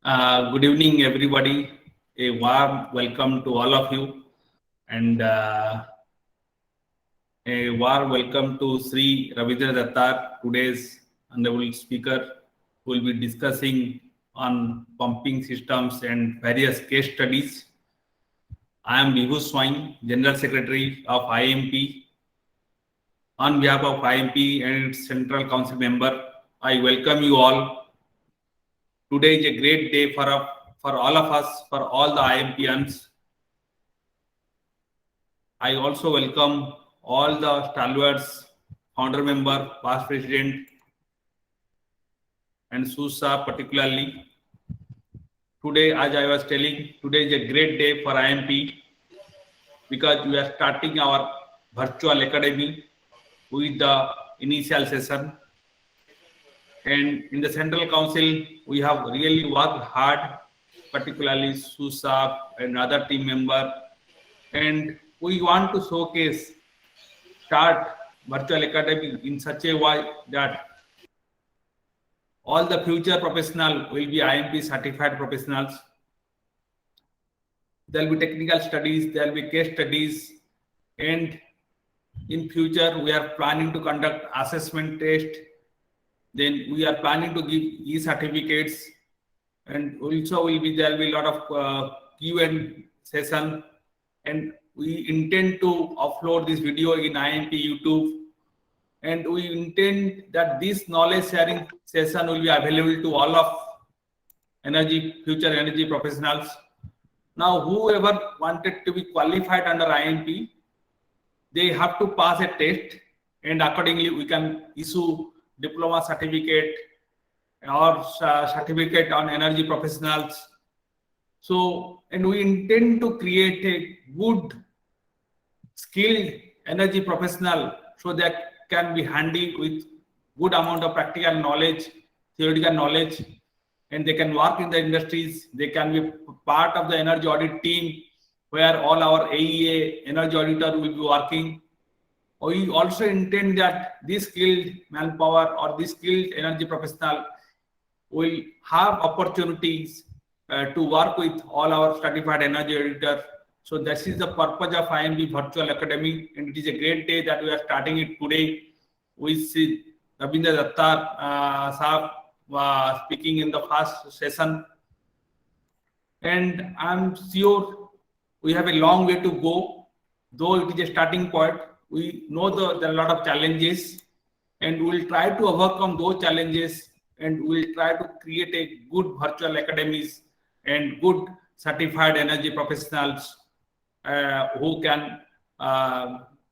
Good evening, everybody. A warm welcome to all of you, and a warm welcome to Sri Ravindra Dattar, today's honorable speaker, who will be discussing on pumping systems and various case studies. I am Vibhu Swain, General Secretary of IAEMP. On behalf of IAEMP and its Central Council member, I welcome you all. Today is a great day for all of us, for all the IAEMPians. I also welcome all the stalwarts, founder member, past president, and SUSA particularly. Today, as I was telling, today is a great day for IAEMP because we are starting our virtual academy with the initial session. And in the Central Council, we have really worked hard, particularly SUSA and other team member. And we want to start virtual academy in such a way that all the future professionals will be IAEMP certified professionals. There will be technical studies, there will be case studies, and in future we are planning to conduct assessment test. Then we are planning to give e-certificates, and also there will be a lot of Q&A session, and we intend to upload this video in IAEMP YouTube, and we intend that this knowledge sharing session will be available to all of future energy professionals. Now, whoever wanted to be qualified under IAEMP, they have to pass a test, and accordingly we can issue diploma certificate or certificate on energy professionals. So, and we intend to create a good skilled energy professional so that can be handy with good amount of practical knowledge, theoretical knowledge, and they can work in the industries. They can be part of the energy audit team where all our AEA energy auditor will be working. We also intend that this skilled manpower or this skilled energy professional will have opportunities to work with all our certified energy auditors. So this is the purpose of IAEMP Virtual Academy, and it is a great day that we are starting it today with Sri Ravindra Dattar Sahab speaking in the first session. And I'm sure we have a long way to go, though it is a starting point. We know there are a lot of challenges, and we'll try to overcome those challenges, and we'll try to create a good virtual academies and good certified energy professionals who can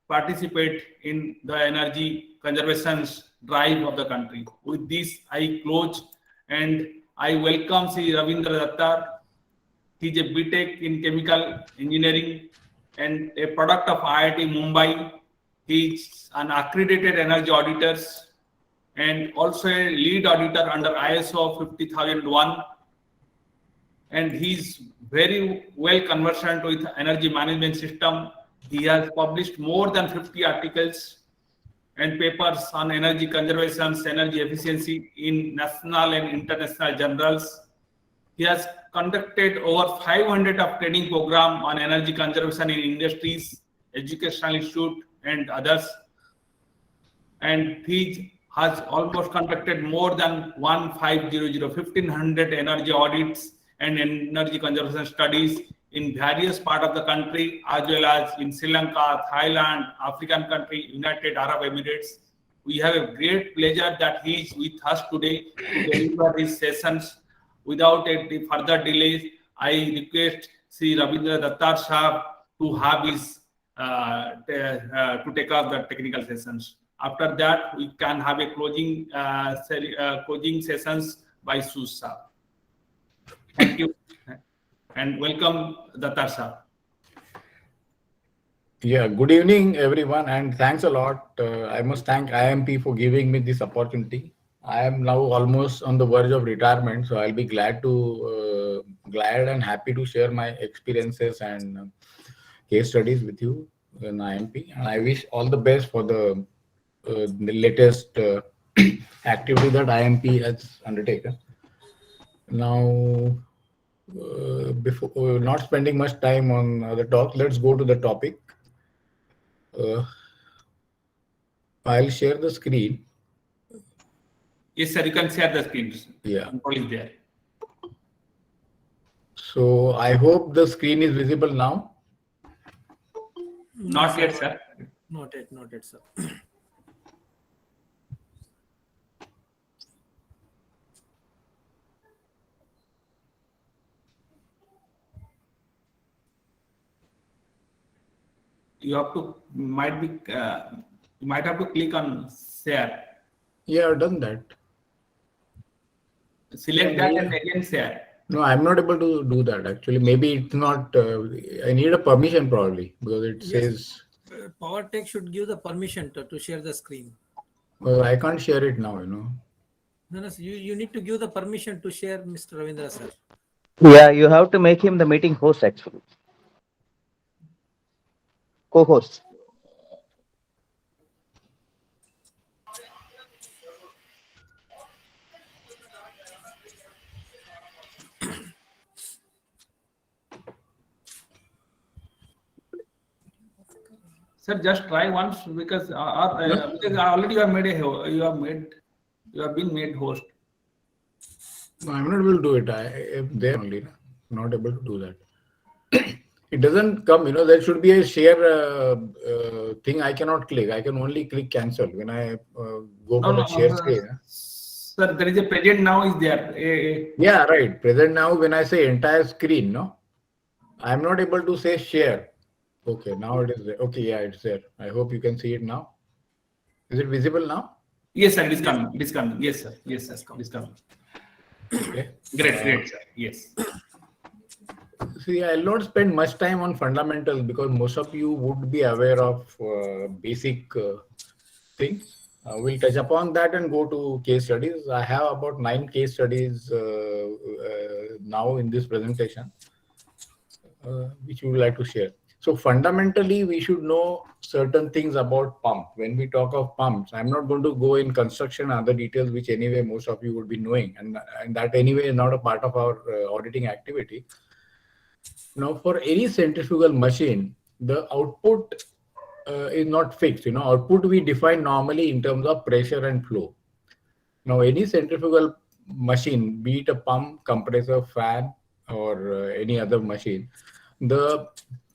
participate in the energy conservation drive of the country. With this, I close, and I welcome Sri Ravindra Dattar. He is a BTech in chemical engineering and a product of IIT Mumbai. He is an accredited energy auditor and also a lead auditor under ISO 50001. And he is very well conversant with energy management system. He has published more than 50 articles and papers on energy conservation, energy efficiency in national and international journals. He has conducted over 500 of training program on energy conservation in industries, educational institute, and others. And he has almost conducted more than 1,500 energy audits and energy conservation studies in various parts of the country, as well as in Sri Lanka, Thailand, African country, United Arab Emirates. We have a great pleasure that he is with us today to deliver his sessions. Without any further delays, I request Sri Ravindra Dattar Sahab to have his to take up the technical sessions. After that, we can have a closing sessions by SUSA. Thank you, and welcome, Dattar Sahab. Yeah, good evening, everyone, and thanks a lot. I must thank IAEMP for giving me this opportunity. I am now almost on the verge of retirement, so I'll be glad and happy to share my experiences and case studies with you in IAEMP. And I wish all the best for the latest activity that IAEMP has undertaken. Now, before not spending much time on the talk, let's go to the topic. I'll share the screen. Yes, sir. You can share the screen. Yeah. Control is there. So I hope the screen is visible now. Not yet, sir. Not yet, sir. You have to you might have to click on share. Yeah, I've done that. Select that and again share. No, I'm not able to do that actually. Maybe it's not. I need a permission probably because it says. PowerTech should give the permission to share the screen. Well, I can't share it now. No, you need to give the permission to share, Mr. Ravindra sir. Yeah, you have to make him the meeting host actually. Co-host. Sir, just try once because because already you have made you have been made host. No, I'm not able to do it. If they're only not able to do that. It doesn't come. There should be a share thing. I cannot click. I can only click cancel when I go for the share screen. Sir, there is a present now is there. Yeah, right. Present now when I say entire screen, no, I'm not able to say share. Okay, now it is there. Okay, yeah, it's there. I hope you can see it now. Is it visible now? Yes, sir. It is coming. It is coming. Yes, sir. Yes, sir. It is coming. Okay. Great, sir. Yes. See, I'll not spend much time on fundamentals because most of you would be aware of basic things. We'll touch upon that and go to case studies. I have about 9 case studies now in this presentation, which we would like to share. So fundamentally, we should know certain things about pump. When we talk of pumps, I'm not going to go in construction and other details, which anyway most of you would be knowing, and that anyway is not a part of our auditing activity. Now, for any centrifugal machine, the output is not fixed. Output we define normally in terms of pressure and flow. Now, any centrifugal machine, be it a pump, compressor, fan, or any other machine, the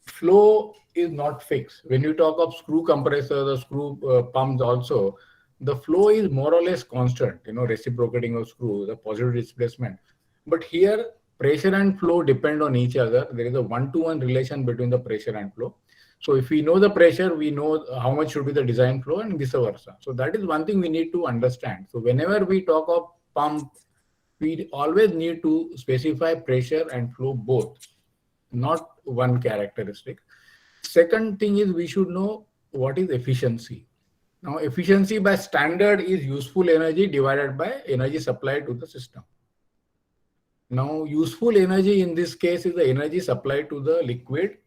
flow is not fixed. When you talk of screw compressors or screw pumps also, the flow is more or less constant, reciprocating of screw, the positive displacement. But here, pressure and flow depend on each other. There is a one-to-one relation between the pressure and flow. So if we know the pressure, we know how much should be the design flow and vice versa. So that is one thing we need to understand. So whenever we talk of pump, we always need to specify pressure and flow both, not one characteristic. Second thing is we should know what is efficiency. Now, efficiency by standard is useful energy divided by energy supplied to the system. Now, useful energy in this case is the energy supplied to the liquid,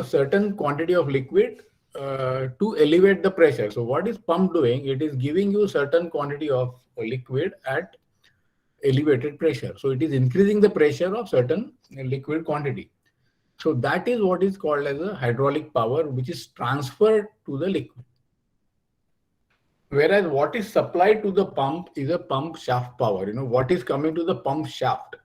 certain quantity of liquid to elevate the pressure. So what is pump doing? It is giving you certain quantity of liquid at elevated pressure. So it is increasing the pressure of certain liquid quantity. So that is what is called as a hydraulic power, which is transferred to the liquid. Whereas what is supplied to the pump is a pump shaft power. What is coming to the pump shaft.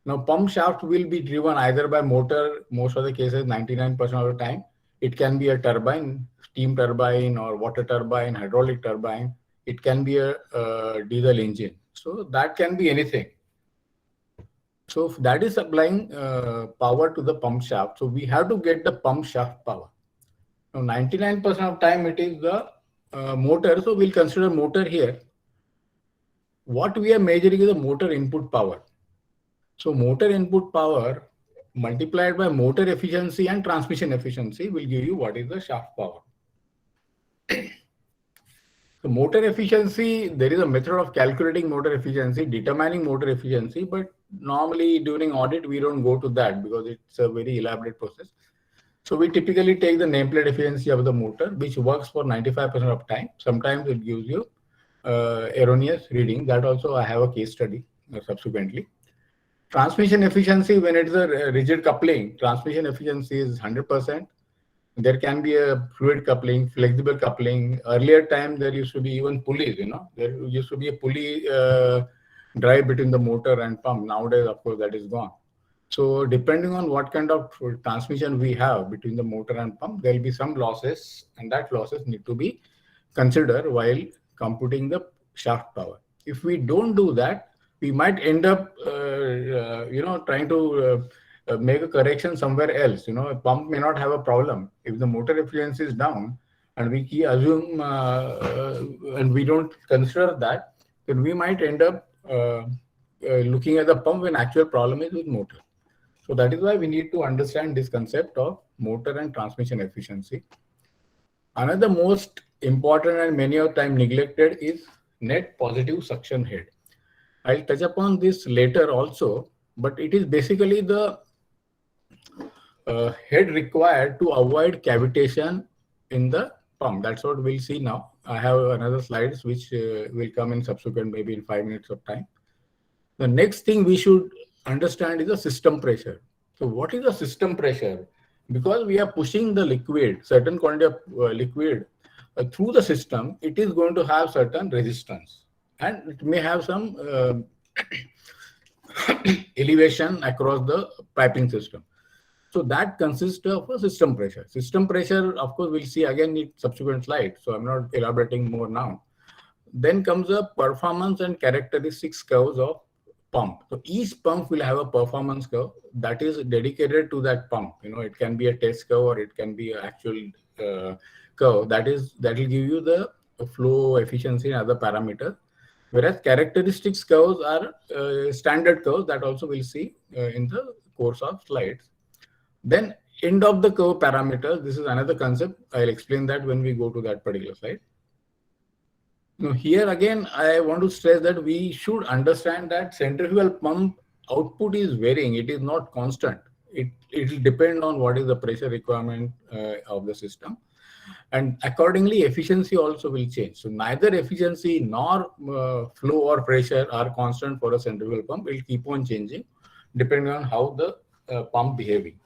Now, pump shaft will be driven either by motor, most of the cases, 99% of the time. It can be a turbine, steam turbine or water turbine, hydraulic turbine. It can be a diesel engine. So that can be anything. So that is supplying power to the pump shaft. So we have to get the pump shaft power. Now, 99% of time it is the motor. So we'll consider motor here. What we are measuring is the motor input power. So motor input power multiplied by motor efficiency and transmission efficiency will give you what is the shaft power. So motor efficiency, there is a method of calculating motor efficiency, determining motor efficiency, but normally during audit, we don't go to that because it's a very elaborate process. So we typically take the nameplate efficiency of the motor, which works for 95% of time. Sometimes it gives you erroneous reading. That also I have a case study subsequently. Transmission efficiency, when it's a rigid coupling, transmission efficiency is 100%. There can be a fluid coupling, flexible coupling. Earlier time, there used to be even pulleys, there used to be a pulley drive between the motor and pump. Nowadays, of course, that is gone. So depending on what kind of transmission we have between the motor and pump, there will be some losses, and that losses need to be considered while computing the shaft power. If we don't do that, we might end up, trying to make a correction somewhere else. A pump may not have a problem. If the motor efficiency is down and we assume and we don't consider that, then we might end up looking at the pump when actual problem is with motor. So that is why we need to understand this concept of motor and transmission efficiency. Another most important and many of time neglected is net positive suction head. I'll touch upon this later also, but it is basically the head required to avoid cavitation in the pump. That's what we'll see now. I have another slides which will come in subsequent, maybe in 5 minutes of time. The next thing we should understand is the system pressure. So what is the system pressure? Because we are pushing the liquid, certain quantity of liquid through the system, it is going to have certain resistance, and it may have some elevation across the piping system. So that consists of a system pressure. System pressure, of course, we'll see again in subsequent slides. So I'm not elaborating more now. Then comes the performance and characteristics curves of pump. So each pump will have a performance curve that is dedicated to that pump. It can be a test curve or it can be an actual curve that will give you the flow efficiency and other parameters. Whereas characteristics curves are standard curves that also we'll see in the course of slides. Then end of the curve parameters. This is another concept. I'll explain that when we go to that particular slide. Now here again, I want to stress that we should understand that centrifugal pump output is varying. It is not constant. It will depend on what is the pressure requirement of the system. And accordingly, efficiency also will change. So neither efficiency nor flow or pressure are constant for a centrifugal pump. It will keep on changing depending on how the pump behaving.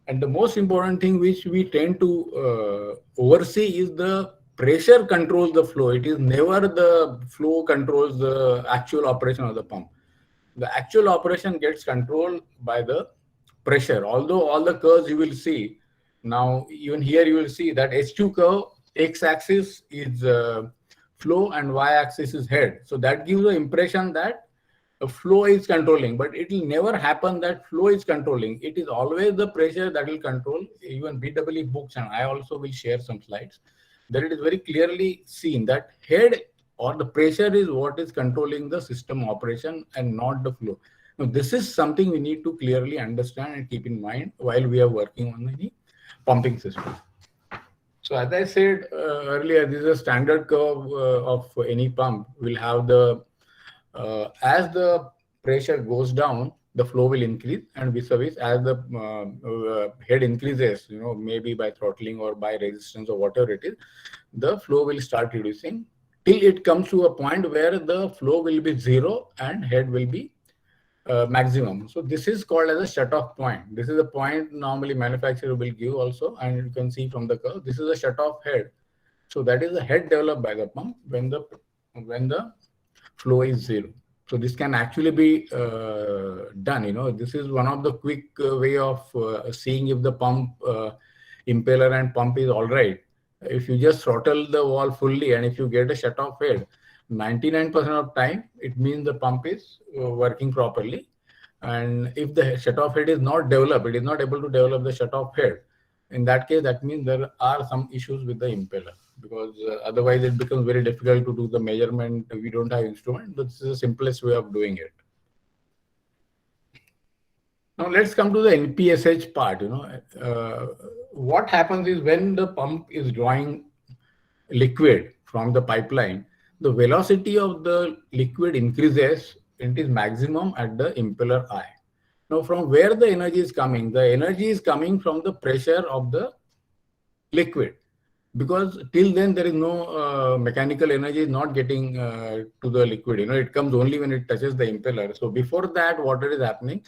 And the most important thing which we tend to oversee is the pressure controls the flow. It is never the flow controls the actual operation of the pump. The actual operation gets controlled by the pressure. Although all the curves you will see, now even here you will see that H2 curve, x-axis is flow and y-axis is head. So that gives the impression that the flow is controlling, but it will never happen that flow is controlling. It is always the pressure that will control. Even BWE books, and I also will share some slides, that it is very clearly seen that head or the pressure is what is controlling the system operation and not the flow. Now, this is something we need to clearly understand and keep in mind while we are working on the pumping system. So as I said earlier, this is a standard curve of any pump. We'll have the as the pressure goes down, the flow will increase, and vis-a-vis as the head increases, maybe by throttling or by resistance or whatever it is, the flow will start reducing till it comes to a point where the flow will be zero and head will be maximum. So this is called as a shutoff point. This is a point normally manufacturer will give also, and you can see from the curve, this is a shutoff head. So that is the head developed by the pump when the flow is zero. So this can actually be done. This is one of the quick way of seeing if the pump, impeller and pump is all right. If you just throttle the valve fully and if you get a shutoff head, 99% of time, it means the pump is working properly. And if the shutoff head is not developed, it is not able to develop the shutoff head. In that case, that means there are some issues with the impeller, because otherwise it becomes very difficult to do the measurement. We don't have instrument. This is the simplest way of doing it. Now let's come to the NPSH part. What happens is when the pump is drawing liquid from the pipeline, the velocity of the liquid increases. It is maximum at the impeller eye. Now, from where the energy is coming? The energy is coming from the pressure of the liquid. because till then there is no mechanical energy is not getting to the liquid. It comes only when it touches the impeller. So before that, what is happening?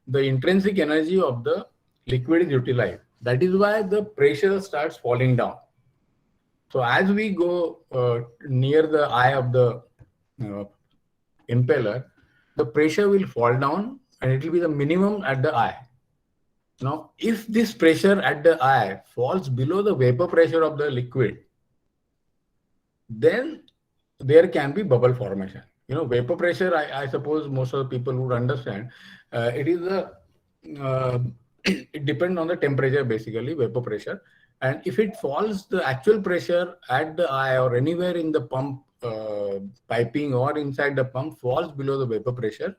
The intrinsic energy of the liquid is utilized. That is why the pressure starts falling down. So as we go near the eye of the impeller, the pressure will fall down and it will be the minimum at the eye. Now, if this pressure at the eye falls below the vapor pressure of the liquid, then there can be bubble formation. Vapor pressure, I suppose most of the people would understand. It is it depends on the temperature, basically, vapor pressure. And if it falls, the actual pressure at the eye or anywhere in the pump piping or inside the pump falls below the vapor pressure,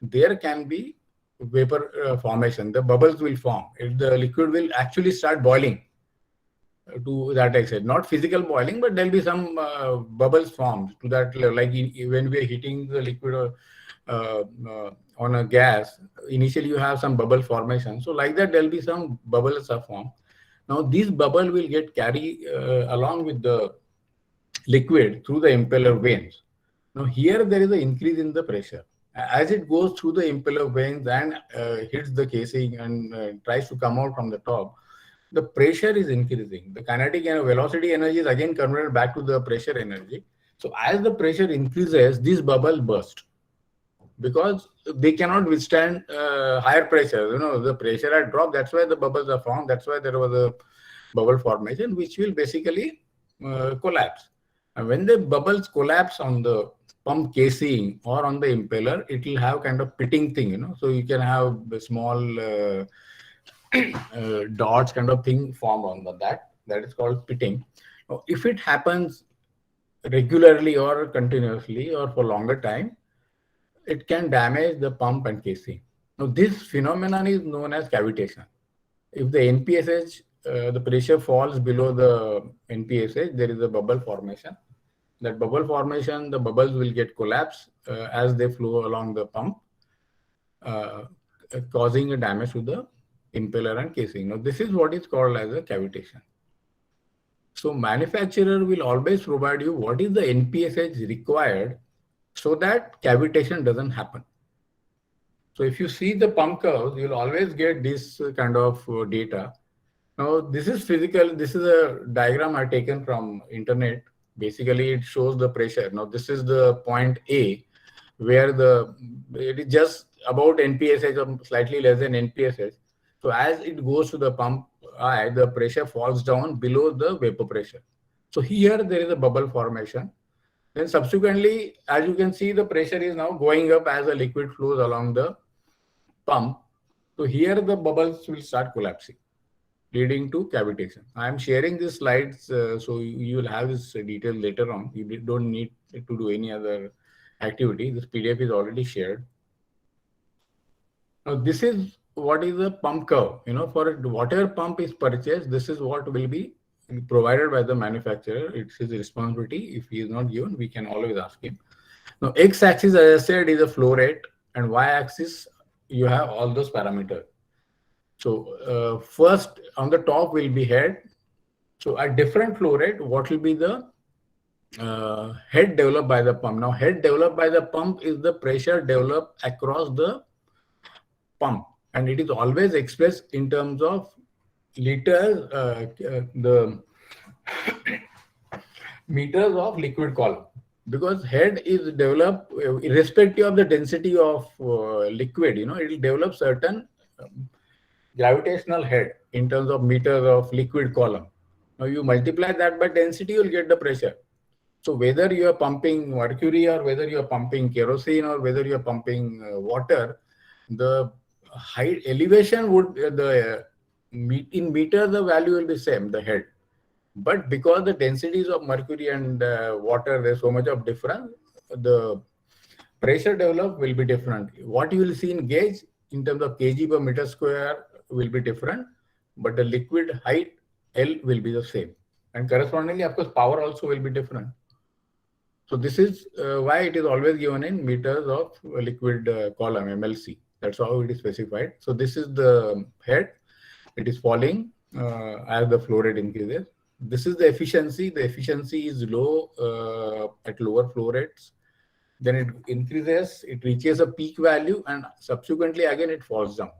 there can be vapor formation. The bubbles will form. The liquid will actually start boiling to that extent. Not physical boiling, but there'll be some bubbles formed to that level. Like when we are heating the liquid on a gas, initially you have some bubble formation. So like that, there'll be some bubbles are formed. Now these bubble will get carried along with the liquid through the impeller veins. Now here there is an increase in the pressure. As it goes through the impeller veins and hits the casing and tries to come out from the top, the pressure is increasing. The kinetic and velocity energy is again converted back to the pressure energy. So as the pressure increases, these bubbles burst because they cannot withstand higher pressure. The pressure had dropped. That's why the bubbles are formed. That's why there was a bubble formation, which will basically collapse. And when the bubbles collapse on the pump casing or on the impeller, it will have kind of pitting thing. So you can have the small dots kind of thing formed on that. That is called pitting. Now, if it happens regularly or continuously or for longer time, it can damage the pump and casing. Now, this phenomenon is known as cavitation. If the NPSH, the pressure falls below the NPSH, there is a bubble formation. That bubble formation, the bubbles will get collapsed as they flow along the pump, causing a damage to the impeller and casing. Now, this is what is called as a cavitation. So manufacturer will always provide you what is the NPSH required so that cavitation doesn't happen. So if you see the pump curves, you'll always get this kind of data. Now, this is physical. This is a diagram I've taken from internet. Basically, it shows the pressure. Now, this is the point A, where it is just about NPSH or slightly less than NPSH. So as it goes to the pump eye, the pressure falls down below the vapor pressure. So here there is a bubble formation. Then subsequently, as you can see, the pressure is now going up as the liquid flows along the pump. So here the bubbles will start collapsing, leading to cavitation. I am sharing these slides so you will have this detail later on. You don't need to do any other activity. This PDF is already shared. Now this is what is the pump curve. For whatever pump is purchased, this is what will be provided by the manufacturer. It's his responsibility. If he is not given, we can always ask him. Now x-axis, as I said, is a flow rate, and y-axis you have all those parameters. So first on the top will be head. So at different flow rate, what will be the head developed by the pump? Now head developed by the pump is the pressure developed across the pump, and it is always expressed in terms of liters, the meters of liquid column, because head is developed irrespective of the density of liquid. It will develop certain gravitational head in terms of meters of liquid column. Now you multiply that by density, you'll get the pressure. So whether you are pumping mercury or whether you are pumping kerosene or whether you are pumping water, the height elevation would in meters the value will be same, the head. But because the densities of mercury and water, there's so much of difference, the pressure developed will be different. What you will see in gauge in terms of kg per meter square will be different, but the liquid height L will be the same. And correspondingly, of course, power also will be different. So this is why it is always given in meters of liquid column, MLC. That's how it is specified. So this is the head. It is falling as the flow rate increases. This is the efficiency. The efficiency is low at lower flow rates. Then it increases, it reaches a peak value, and subsequently again it falls down.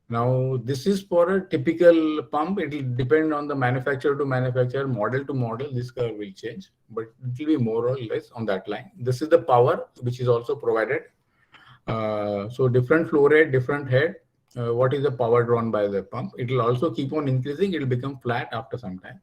Now, this is for a typical pump. It will depend on the manufacturer to manufacturer, model to model. This curve will change, but it will be more or less on that line. This is the power which is also provided. So different flow rate, different head. What is the power drawn by the pump? It will also keep on increasing. It will become flat after some time.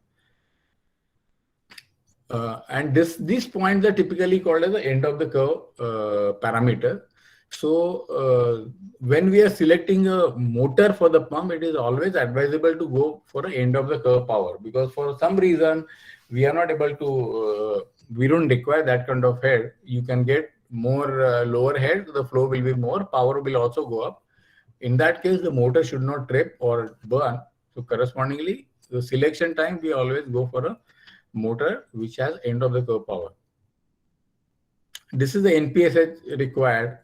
And these points are typically called as the end of the curve parameter. So when we are selecting a motor for the pump, it is always advisable to go for an end of the curve power, because for some reason we are not able to, we don't require that kind of head. You can get more lower head, the flow will be more, power will also go up. In that case, the motor should not trip or burn. So correspondingly, the selection time, we always go for a motor which has end of the curve power. This is the NPSH required.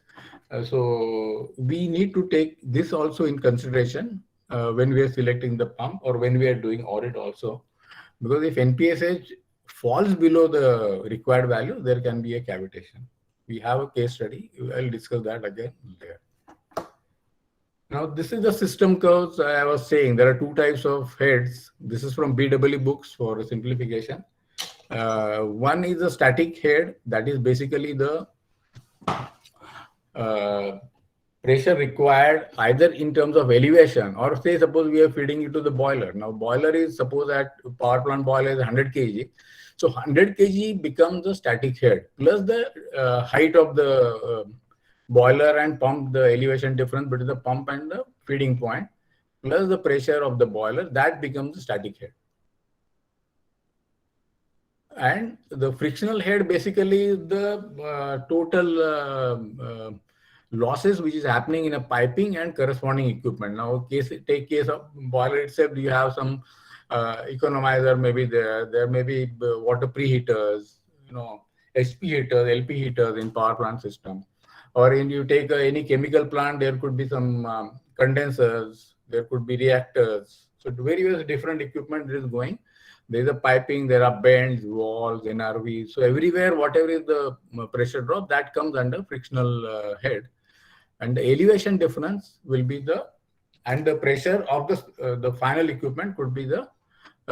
So we need to take this also in consideration when we are selecting the pump or when we are doing audit also. Because if NPSH falls below the required value, there can be a cavitation. We have a case study. I'll discuss that again later. Now, this is the system curves. I was saying there are two types of heads. This is from BW books for simplification. One is a static head, that is basically the pressure required either in terms of elevation, or say suppose we are feeding it to the boiler. Now boiler is, suppose at power plant boiler is 100 kg. So 100 kg becomes the static head plus the height of the boiler and pump, the elevation difference between the pump and the feeding point plus the pressure of the boiler, that becomes the static head. And the frictional head basically is the total losses which is happening in a piping and corresponding equipment. Now, take case of boiler itself, you have some economizer, maybe there may be water preheaters, HP heaters, LP heaters in power plant system. Or in you take any chemical plant, there could be some condensers, there could be reactors. So various different equipment is going. There is a piping, there are bends, walls, NRVs. So everywhere, whatever is the pressure drop, that comes under frictional head. And the elevation difference will be and the pressure of the final equipment could be the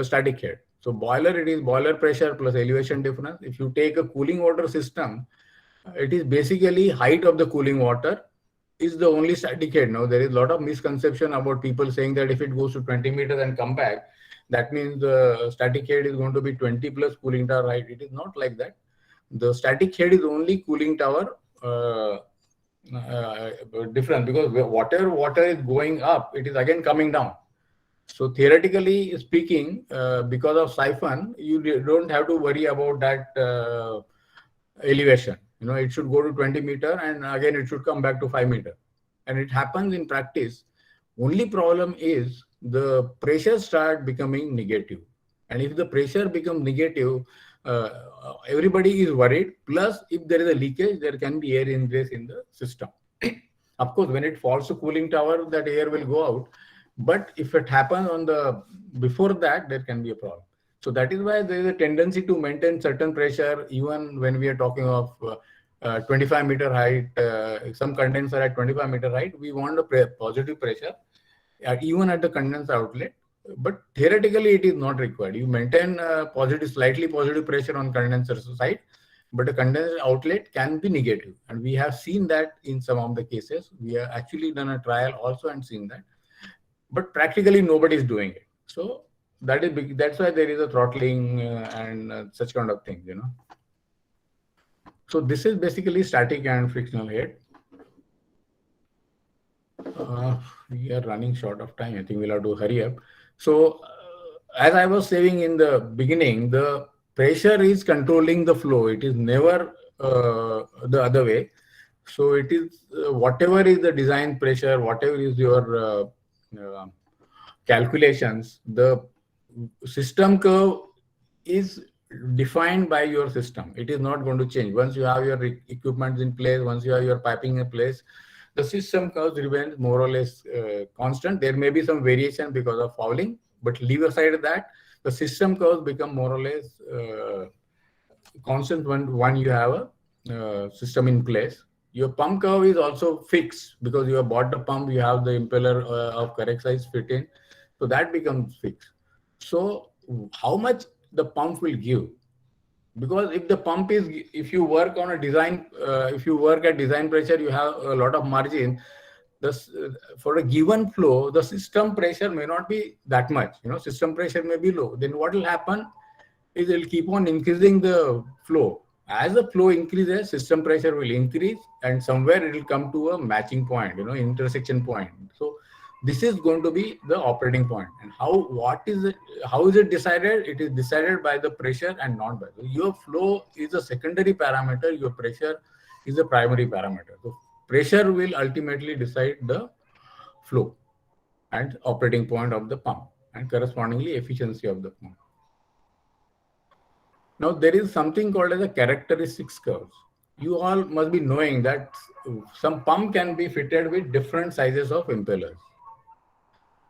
static head. So boiler, it is boiler pressure plus elevation difference. If you take a cooling water system, it is basically height of the cooling water is the only static head. Now, there is a lot of misconception about people saying that if it goes to 20 meters and come back, that means the static head is going to be 20 plus cooling tower height. It is not like that. The static head is only cooling tower different, because whatever water is going up, it is again coming down. So theoretically speaking, because of siphon, you don't have to worry about that elevation. It should go to 20 meter and again it should come back to 5 meter. And it happens in practice. Only problem is the pressure start becoming negative. And if the pressure becomes negative, everybody is worried. Plus, if there is a leakage, there can be air ingress in the system. Of course, when it falls to cooling tower, that air will go out. But if it happens before that, there can be a problem. So that is why there is a tendency to maintain certain pressure, even when we are talking of 25 meter height, some condenser at 25 meter height, we want a positive pressure, even at the condenser outlet. But theoretically, it is not required. You maintain slightly positive pressure on condenser side, but the condenser outlet can be negative. And we have seen that in some of the cases. We have actually done a trial also and seen that. But practically, nobody is doing it. So that's why there is a throttling and such kind of things, So this is basically static and frictional head. We are running short of time. I think we'll have to hurry up. So as I was saying in the beginning, the pressure is controlling the flow. It is never the other way. So it is whatever is the design pressure, whatever is your calculations, the system curve is defined by your system. It is not going to change. Once you have your equipment in place, once you have your piping in place, the system curve remains more or less constant. There may be some variation because of fouling, but leave aside that, the system curves become more or less constant when you have a system in place. Your pump curve is also fixed because you have bought the pump, you have the impeller of correct size fit in, so that becomes fixed. So how much the pump will give? Because if the pump is, if you work on a design, if you work at design pressure, you have a lot of margin. This, for a given flow, the system pressure may not be that much. System pressure may be low. Then what will happen is it will keep on increasing the flow. As the flow increases, system pressure will increase, and somewhere it will come to a matching point, intersection point. So this is going to be the operating point. And how is it decided? It is decided by the pressure and not by your flow is a secondary parameter. Your pressure is a primary parameter. So pressure will ultimately decide the flow and operating point of the pump, and correspondingly efficiency of the pump. Now there is something called as a characteristics curves. You all must be knowing that some pump can be fitted with different sizes of impellers.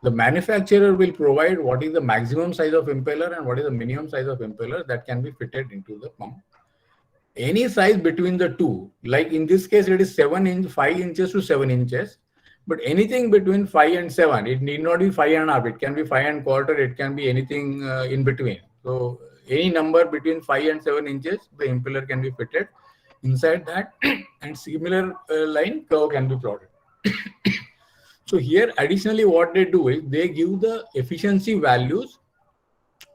The manufacturer will provide what is the maximum size of impeller and what is the minimum size of impeller that can be fitted into the pump. Any size between the two, like in this case, it is 5 inches to 7 inches, but anything between 5 and 7, it need not be 5.5, it can be 5.25, it can be anything in between. So any number between 5 and 7 inches, the impeller can be fitted inside that, and similar line curve can be plotted. So here, additionally, what they do is they give the efficiency values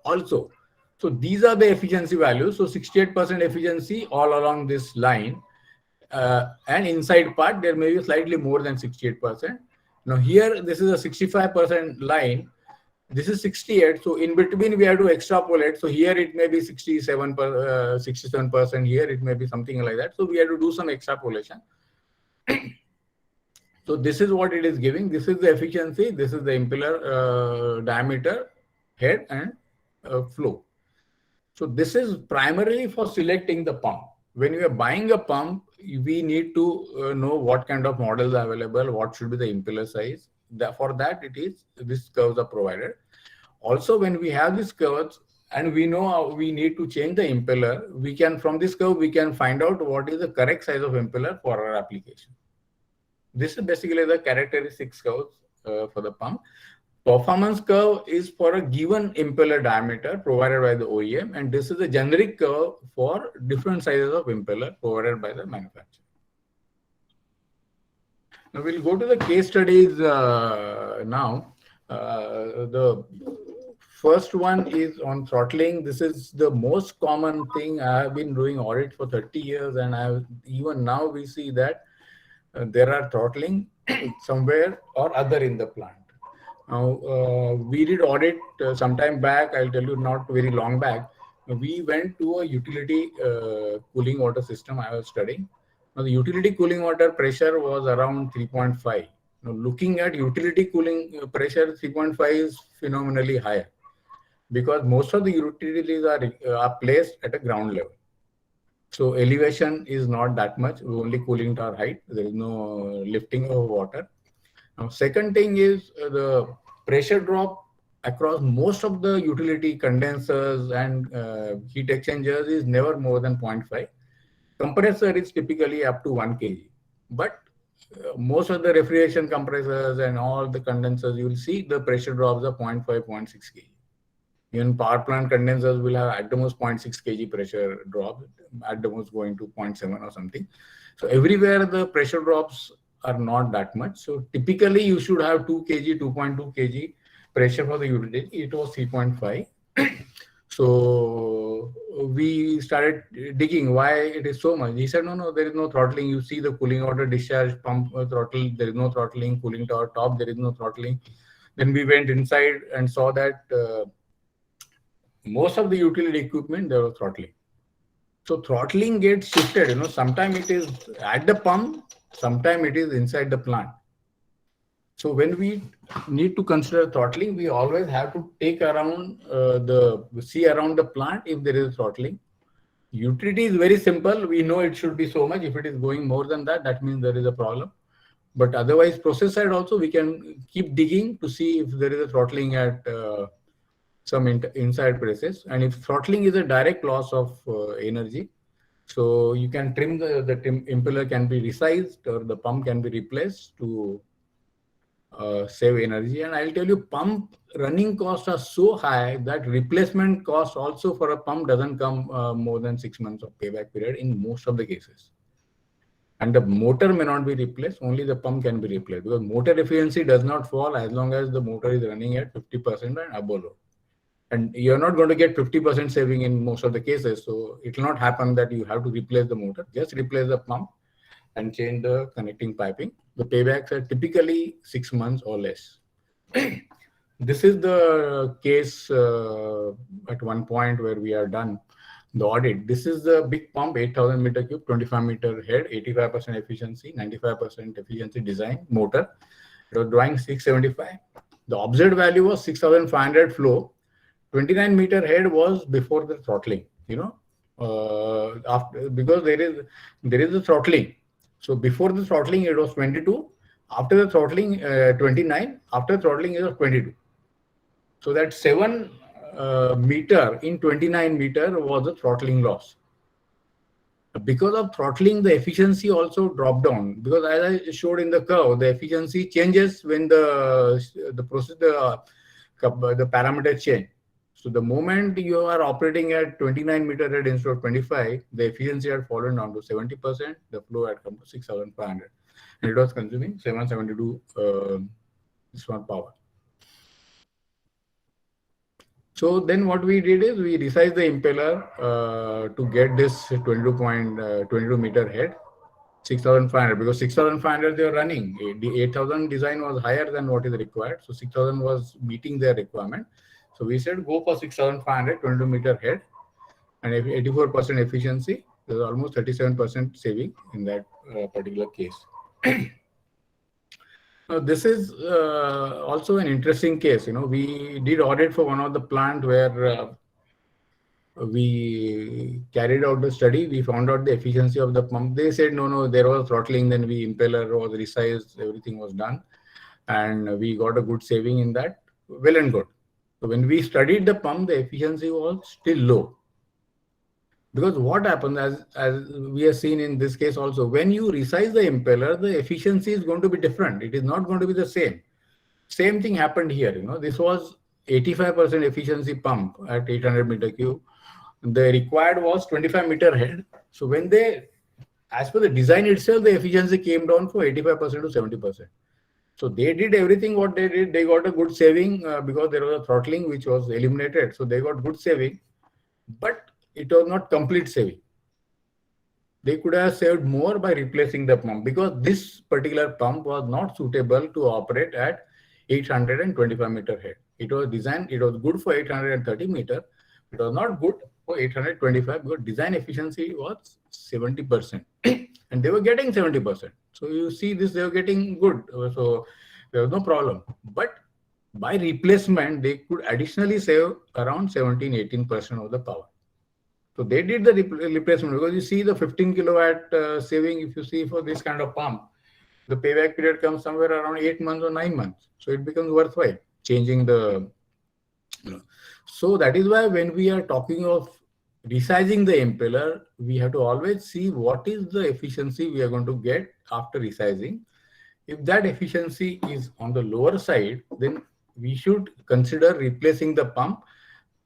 also. So these are the efficiency values. So 68% efficiency all along this line. And inside part, there may be slightly more than 68%. Now here, this is a 65% line. This is 68. So in between, we have to extrapolate. So here it may be 67%. Here it may be something like that. So we have to do some extrapolation. So this is what it is giving. This is the efficiency. This is the impeller diameter, head, and flow. So this is primarily for selecting the pump. When you are buying a pump, we need to know what kind of models are available, what should be the impeller size. For that, these curves are provided. Also, when we have these curves and we know how we need to change the impeller, from this curve, we can find out what is the correct size of impeller for our application. This is basically the characteristics curves for the pump. Performance curve is for a given impeller diameter provided by the OEM, and this is a generic curve for different sizes of impeller provided by the manufacturer. Now we'll go to the case studies now. The first one is on throttling. This is the most common thing. I have been doing audit for 30 years, and even now we see that there are throttling somewhere or other in the plant. Now, we did audit some time back. I'll tell you, not very long back. We went to a utility cooling water system I was studying. Now, the utility cooling water pressure was around 3.5. Now, looking at utility cooling pressure, 3.5 is phenomenally higher because most of the utilities are placed at a ground level. So elevation is not that much, only cooling tower height. There is no lifting of water. Now, second thing is the pressure drop across most of the utility condensers and heat exchangers is never more than 0.5. Compressor is typically up to 1 kg. But most of the refrigeration compressors and all the condensers, you will see the pressure drops are 0.5, 0.6 kg. Even power plant condensers will have at the most 0.6 kg pressure drop, at the most going to 0.7 or something. So everywhere the pressure drops are not that much. So typically you should have 2 kg, 2.2 kg pressure for the utility. It was 3.5. So we started digging why it is so much. He said, no, there is no throttling. You see the cooling water discharge pump throttle, there is no throttling. Cooling tower top, there is no throttling. Then we went inside and saw that most of the utility equipment, there was throttling. So throttling gets shifted, sometimes it is at the pump, sometimes it is inside the plant. So when we need to consider throttling, we always have to take around see around the plant if there is throttling. Utility is very simple. We know it should be so much. If it is going more than that, that means there is a problem. But otherwise, process side also, we can keep digging to see if there is a throttling at some inside presses. And if throttling is a direct loss of energy, so you can trim the impeller can be resized or the pump can be replaced to save energy. And I'll tell you, pump running costs are so high that replacement cost also for a pump doesn't come more than 6 months of payback period in most of the cases. And the motor may not be replaced, only the pump can be replaced, because motor efficiency does not fall as long as the motor is running at 50% and above load. And you're not going to get 50% saving in most of the cases. So it will not happen that you have to replace the motor, just replace the pump and change the connecting piping. The paybacks are typically 6 months or less. This is the case at one point where we are done the audit. This is the big pump, 8,000 meter cube, 25 meter head, 85% efficiency, 95% efficiency design, motor. It was drawing 675. The observed value was 6,500 flow. 29 meter head was before the throttling, after, because there is a throttling. So before the throttling, it was 22. After the throttling, 29. After throttling, it was 22. So that 7 meter in 29 meter was a throttling loss. Because of throttling, the efficiency also dropped down. Because as I showed in the curve, the efficiency changes when the parameters change. So the moment you are operating at 29 meter head instead of 25, the efficiency had fallen down to 70%. The flow had come to 6,500, and it was consuming 772 power. So then what we did is we resized the impeller to get this 22 meter head, 6,500, because 6,500 they were running. The 8,000 design was higher than what is required. So 6,000 was meeting their requirement. So we said go for 6,500, 22 meter head, and 84% efficiency. There's almost 37% saving in that particular case. Now, this is also an interesting case. We did audit for one of the plant where we carried out the study. We found out the efficiency of the pump. They said, no, there was throttling. Then impeller was resized. Everything was done. And we got a good saving in that. Well and good. So when we studied the pump, the efficiency was still low. Because what happens, as we have seen in this case also, when you resize the impeller, the efficiency is going to be different. It is not going to be the same. Same thing happened here. This was 85% efficiency pump at 800 meter cube. The required was 25 meter head. So when as per the design itself, the efficiency came down from 85% to 70%. So they did everything what they did. They got a good saving because there was a throttling which was eliminated. So they got good saving, but it was not complete saving. They could have saved more by replacing the pump, because this particular pump was not suitable to operate at 825 meter head. It was designed, it was good for 830 meter. It was not good for 825 because design efficiency was 70%. And they were getting 70%. So you see this, they were getting good. So there was no problem. But by replacement, they could additionally save around 17-18% of the power. So they did the replacement, because you see the 15 kilowatt saving, if you see for this kind of pump, the payback period comes somewhere around 8 months or 9 months. So it becomes worthwhile changing the, So that is why when we are talking of resizing the impeller, we have to always see what is the efficiency we are going to get after resizing. If that efficiency is on the lower side, then we should consider replacing the pump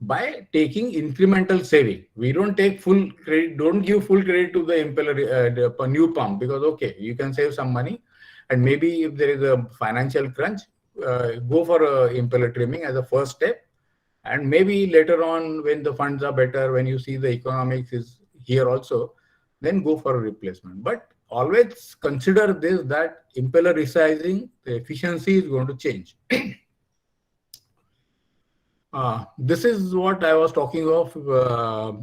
by taking incremental saving. We don't take full credit, don't give full credit to the impeller, the new pump, because okay, you can save some money, and maybe if there is a financial crunch, go for a impeller trimming as a first step. And maybe later on, when the funds are better, when you see the economics is here also, then go for a replacement. But always consider this, that impeller resizing, the efficiency is going to change. This is what I was talking of for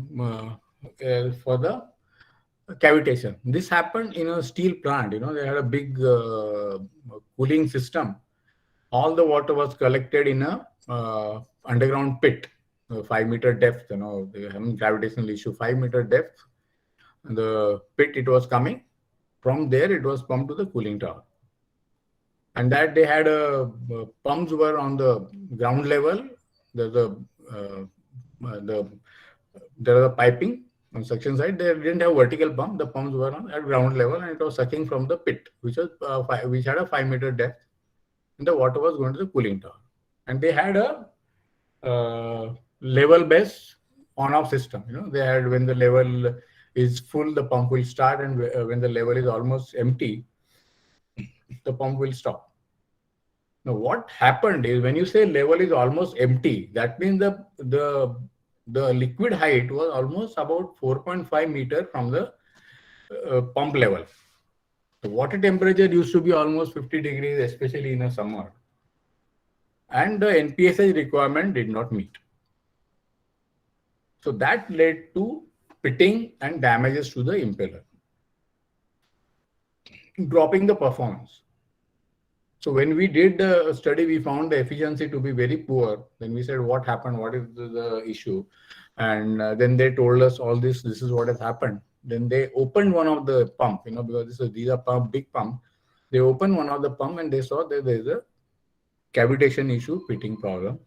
the cavitation. This happened in a steel plant. They had a big cooling system. All the water was collected in a underground pit, 5 meter depth. They were having gravitational issue, 5 meter depth. The pit, it was coming. From there, it was pumped to the cooling tower. And that they had pumps were on the ground level. There's a there was a piping on suction side. They didn't have vertical pump. The pumps were at ground level, and it was sucking from the pit, which had a 5-meter depth, and the water was going to the cooling tower. And they had a level-based on-off system. They had, when the level is full, the pump will start, and when the level is almost empty, the pump will stop. Now, what happened is, when you say level is almost empty, that means the liquid height was almost about 4.5 meter from the pump level. The water temperature used to be almost 50 degrees, especially in the summer. And the NPSH requirement did not meet. So that led to pitting and damages to the impeller, dropping the performance. So when we did the study, we found the efficiency to be very poor. Then we said, what happened? What is the issue? And then they told us all this is what has happened. Then they opened one of the pump, because these are big pump. They opened one of the pump and they saw that there is a cavitation issue, pitting problem.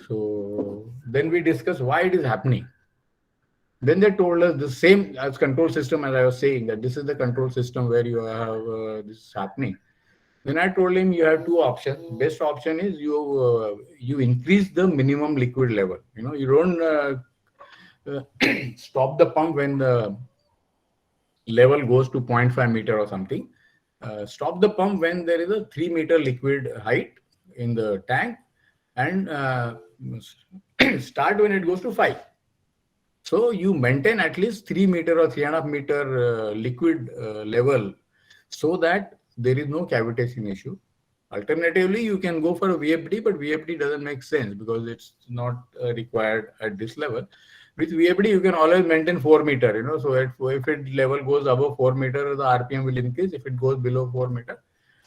So then we discussed why it is happening. Then they told us the same as control system, as I was saying, that this is the control system where you have this is happening. Then I told him you have two options. Best option is you increase the minimum liquid level. You don't stop the pump when the level goes to 0.5 meter or something. Stop the pump when there is a 3 meter liquid height in the tank, and start when it goes to 5. So you maintain at least 3 meter or 3.5 meter liquid level, so that there is no cavitation issue. Alternatively, you can go for a VFD, but VFD doesn't make sense because it's not required at this level. With VFD, you can always maintain 4 meter, so if it level goes above 4 meter, the RPM will increase. If it goes below 4 meter,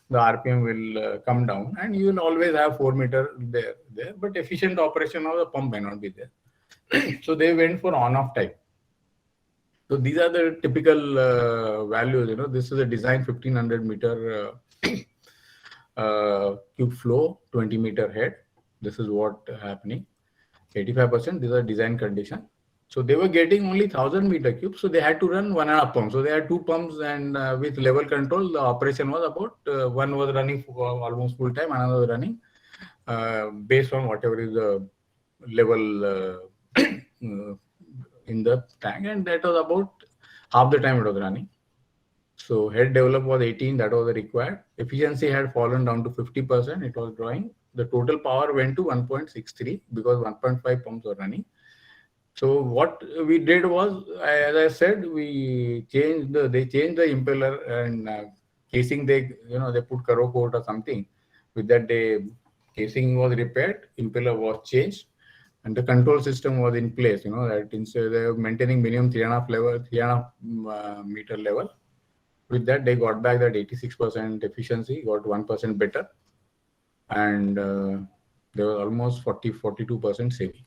the RPM will come down, and you will always have 4 meter there. But efficient operation of the pump may not be there. So they went for on-off type. So these are the typical values. This is a design 1500 meter cube flow, 20 meter head. This is what happening. 85%. These are design condition. So they were getting only 1000 meter cube. So they had to run 1.5 pumps. So they had 2 pumps, and with level control, the operation was about one was running for almost full time, another was running based on whatever is the level in the tank, and that was about half the time it was running. So head develop was 18, that was the required. Efficiency had fallen down to 50%. It was drawing. The total power went to 1.63 because 1.5 pumps were running. So what we did was, as I said, they changed the impeller and casing. They put Karo coat or something. With that, casing was repaired, impeller was changed, and the control system was in place. That instead they were maintaining minimum 3.5 meter level. With that, they got back that 86% efficiency, got 1% better, and there was almost 42% saving.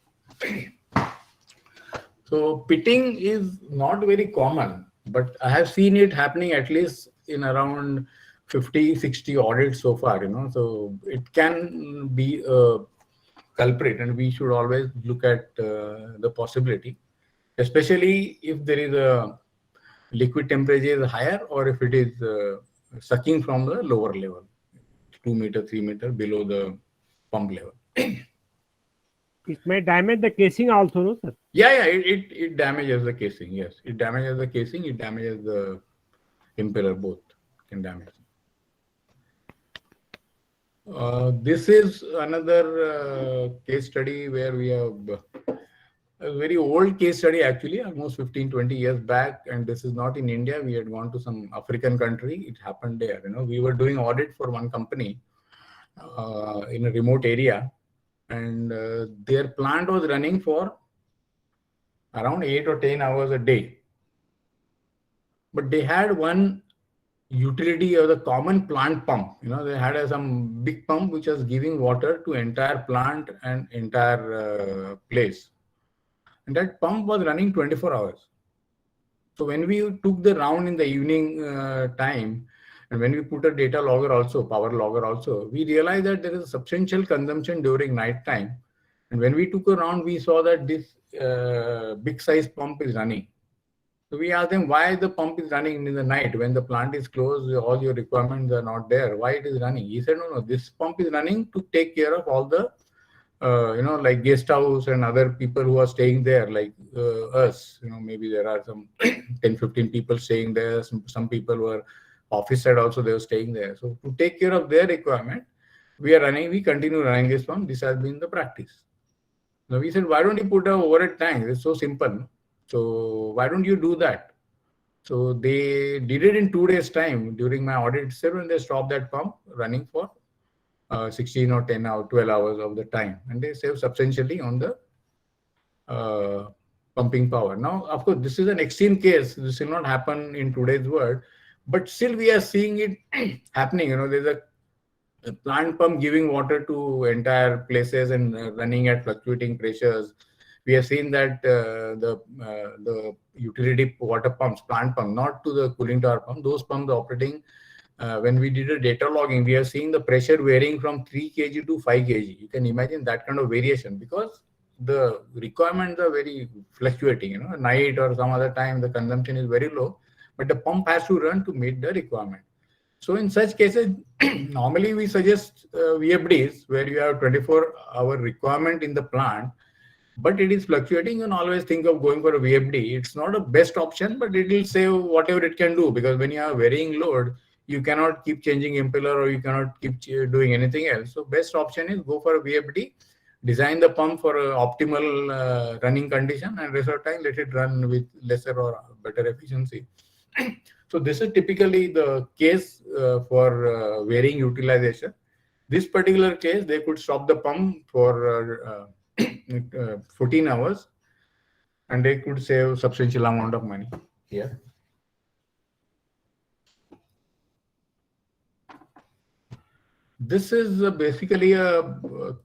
So pitting is not very common, but I have seen it happening at least in around 50-60 audits so far. So it can be a culprit, and we should always look at the possibility, especially if there is a liquid temperature is higher, or if it is sucking from the lower level, 2 meter, 3 meter below the pump level. It may damage the casing also, no, sir? Yeah, it damages the casing. Yes, it damages the casing. It damages the impeller. Both can damage. This is another case study where we have a very old case study, actually, almost 15-20 years back. And this is not in India. We had gone to some African country. It happened there. We were doing audit for one company in a remote area, and their plant was running for around 8 or 10 hours a day. But they had one utility or the common plant pump. They had some big pump which was giving water to entire plant and entire place. And that pump was running 24 hours. So when we took the round in the evening time, and when we put a data logger also, power logger also, we realized that there is a substantial consumption during night time. And when we took a round, we saw that this big size pump is running. So we asked them why the pump is running in the night when the plant is closed, all your requirements are not there. Why it is running? He said, no, this pump is running to take care of all the, like guest house and other people who are staying there, like us. Maybe there are some 10, 15 people staying there. Some people were office side also, they were staying there. So to take care of their requirement, we continue running this pump. This has been the practice. Now we said, why don't you put a overhead tank? It's so simple. So why don't you do that? So they did it in 2 days' time during my audit itself, and they stopped that pump running for 16 or 10 or 12 hours of the time, and they save substantially on the pumping power. Now, of course, this is an extreme case. This will not happen in today's world, but still we are seeing it happening. There's a plant pump giving water to entire places and running at fluctuating pressures. We have seen that the utility water pumps, plant pump, not to the cooling tower pump, those pumps operating. When we did a data logging, we are seeing the pressure varying from 3 kg to 5 kg. You can imagine that kind of variation because the requirements are very fluctuating. At night or some other time, the consumption is very low, but the pump has to run to meet the requirement. So in such cases, normally we suggest VFDs where you have 24-hour requirement in the plant, but it is fluctuating, and always think of going for a VFD. It's not a best option, but it will save whatever it can do, because when you have varying load, you cannot keep changing impeller or you cannot keep doing anything else. So best option is go for a VFD, design the pump for an optimal running condition, and rest of the time let it run with lesser or better efficiency. So this is typically the case for varying utilization. This particular case, they could stop the pump for 14 hours, and they could save substantial amount of money here. This is basically a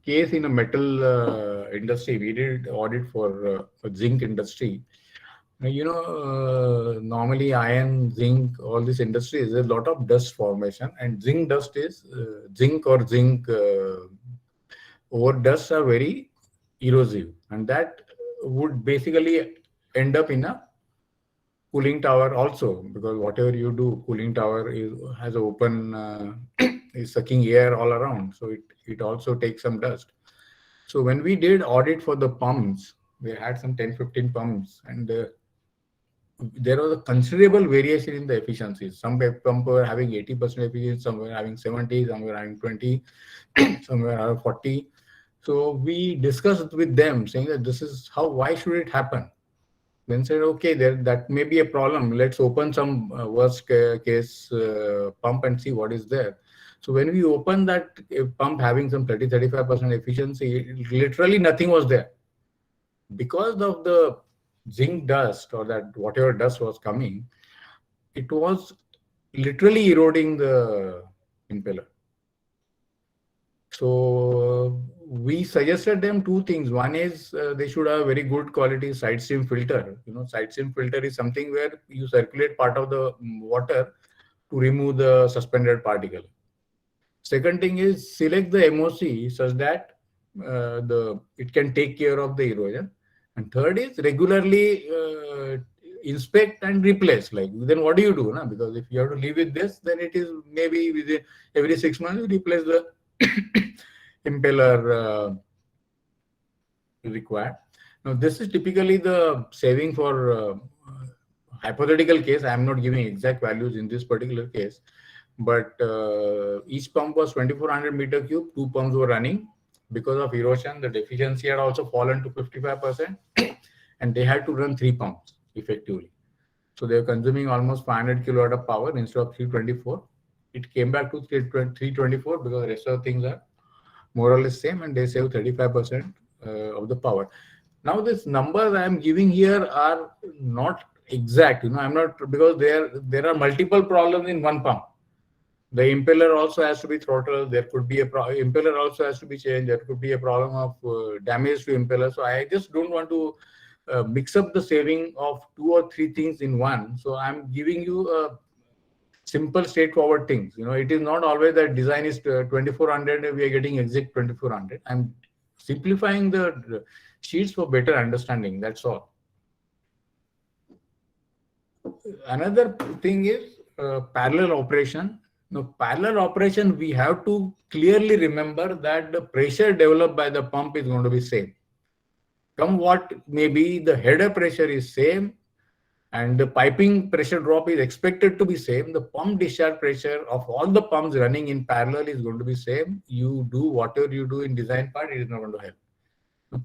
case in a metal industry. We did audit for zinc industry. Normally iron, zinc, all this industry is a lot of dust formation, and zinc dust is zinc over dust are very erosive, and that would basically end up in a cooling tower also, because whatever you do, cooling tower has an open is sucking air all around, so it also takes some dust. So when we did audit for the pumps, we had some 10-15 pumps, and there was a considerable variation in the efficiencies. Some pumps were having 80% efficiency, some were having 70, some were having 20, some were having 40. So we discussed with them saying that this is why should it happen? Then said, okay, that may be a problem. Let's open some worst case pump and see what is there. So when we opened that pump having some 30-35% efficiency, literally nothing was there. Because of the zinc dust, or that whatever dust was coming, it was literally eroding the impeller. So we suggested them two things. One is they should have a very good quality side stream filter. Side stream filter is something where you circulate part of the water to remove the suspended particle. Second thing is select the MOC such that it can take care of the erosion. And third is regularly inspect and replace. Then what do you do? Because if you have to live with this, then it is maybe within every 6 months you replace the impeller required. Now this is typically the saving for hypothetical case. I am not giving exact values in this particular case, but each pump was 2400 meter cube. 2 pumps were running. Because of erosion, the efficiency had also fallen to 55%, and they had to run 3 pumps effectively. So they were consuming almost 500 kilowatt of power instead of 324. It came back to 324 because the rest of the things are more or less same, and they save 35% of the power. Now, these numbers I am giving here are not exact. I'm not, because there are multiple problems in one pump. The impeller also has to be throttled. There could be impeller also has to be changed. There could be a problem of damage to impeller. So I just don't want to mix up the saving of 2 or 3 things in one. So I'm giving you a simple, straightforward things. It is not always that design is 2400. We are getting exact 2400. I'm simplifying the sheets for better understanding. That's all. Another thing is parallel operation. Now, parallel operation, we have to clearly remember that the pressure developed by the pump is going to be same. Come what may be, the header pressure is same and the piping pressure drop is expected to be same. The pump discharge pressure of all the pumps running in parallel is going to be same. You do whatever you do in design part, it is not going to help.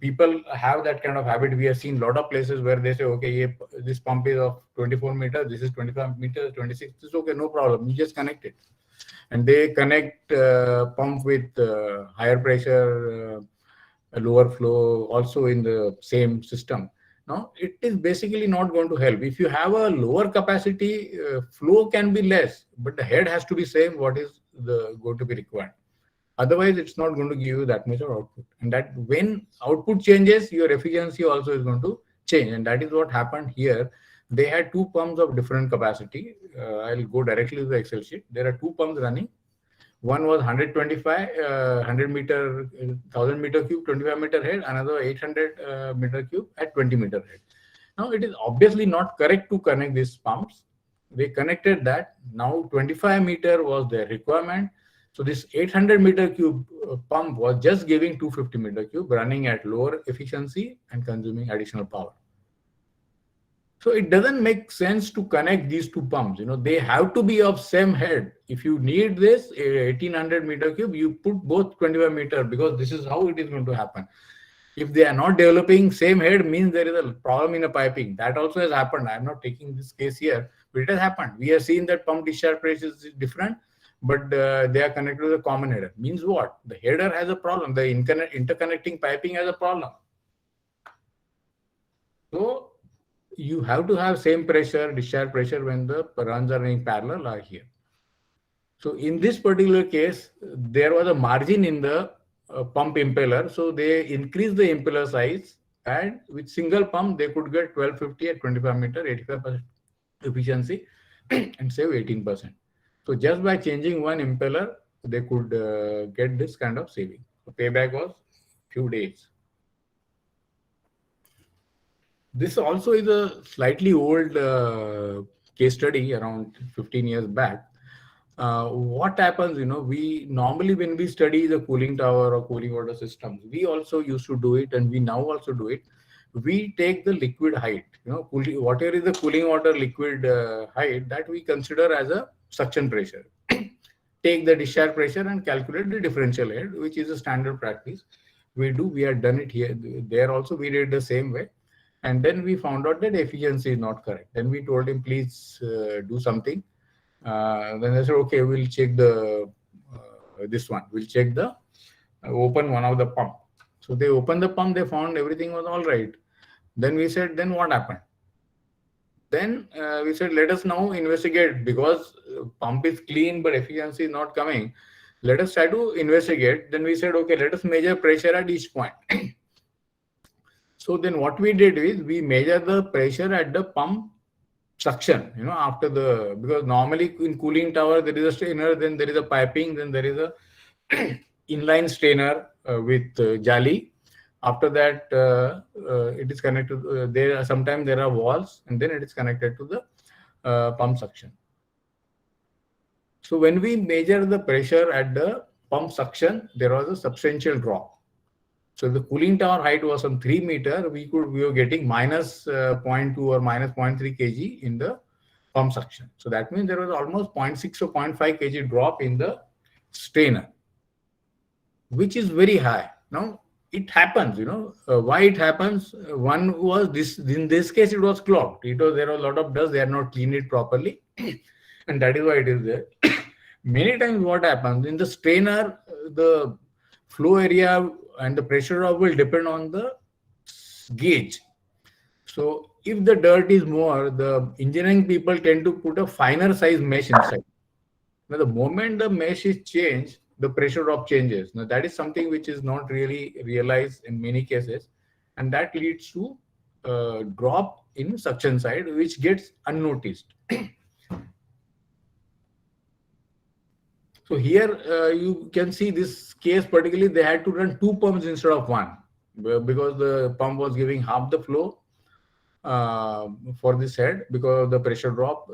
People have that kind of habit. We have seen a lot of places where they say, okay, this pump is of 24 meters, this is 25 meters, 26, it's okay, no problem. You just connect it. And they connect pump with higher pressure, lower flow also in the same system. Now, it is basically not going to help. If you have a lower capacity, flow can be less, but the head has to be same what is going to be required. Otherwise, it's not going to give you that much of output. And that when output changes, your efficiency also is going to change. And that is what happened here. They had two pumps of different capacity. I'll go directly to the Excel sheet. There are two pumps running. One was 125, 100 meter, 1000 meter cube, 25 meter head. Another 800 meter cube at 20 meter head. Now, it is obviously not correct to connect these pumps. They connected that. Now, 25 meter was their requirement. So this 800 meter cube pump was just giving 250 meter cube, running at lower efficiency and consuming additional power. So it doesn't make sense to connect these two pumps. They have to be of same head. If you need this 1800 meter cube, you put both 25 meter, because this is how it is going to happen. If they are not developing same head, means there is a problem in a piping. That also has happened. I'm not taking this case here, but it has happened. We have seen that pump discharge pressure is different, but they are connected to the common header. Means what? The header has a problem. The interconnecting piping has a problem. So you have to have same pressure, discharge pressure when the runs are running parallel are here. So in this particular case, there was a margin in the pump impeller. So they increased the impeller size, and with single pump, they could get 1250 at 25 meter, 85% efficiency and save 18%. So just by changing one impeller, they could get this kind of saving. So payback was few days. This also is a slightly old case study, around 15 years back. What happens, we normally, when we study the cooling tower or cooling water systems, we also used to do it, and we now also do it. We take the liquid height, whatever is the cooling water liquid height, that we consider as a suction pressure. Take the discharge pressure and calculate the differential head, which is a standard practice. We have done it here. There also we did the same way. And then we found out that efficiency is not correct. Then we told him, please do something. Then they said, okay, we'll check this one. We'll check open one of the pump. So they opened the pump, they found everything was all right. Then we said, then what happened? Then we said, let us now investigate, because pump is clean, but efficiency is not coming. Let us try to investigate. Then we said, okay, let us measure pressure at each point. So then what we did is we measure the pressure at the pump suction, because normally in cooling tower, there is a strainer, then there is a piping, then there is a inline strainer with jali. After that, it is connected. Sometimes there are walls, and then it is connected to the pump suction. So when we measure the pressure at the pump suction, there was a substantial drop. So the cooling tower height was some 3 meter. We were getting minus 0.2 or minus 0.3 kg in the pump suction. So that means there was almost 0.6 or 0.5 kg drop in the strainer, which is very high. Now it happens, why it happens. One was this, in this case, it was clogged. There was a lot of dust. They had not cleaned it properly. And that is why it is there. Many times what happens in the strainer, the flow area and the pressure drop will depend on the gauge. So if the dirt is more, the engineering people tend to put a finer size mesh inside. Now the moment the mesh is changed, the pressure drop changes. Now that is something which is not really realized in many cases, and that leads to a drop in suction side, which gets unnoticed. So here you can see this case particularly, they had to run 2 pumps instead of 1 because the pump was giving half the flow for this head because of the pressure drop,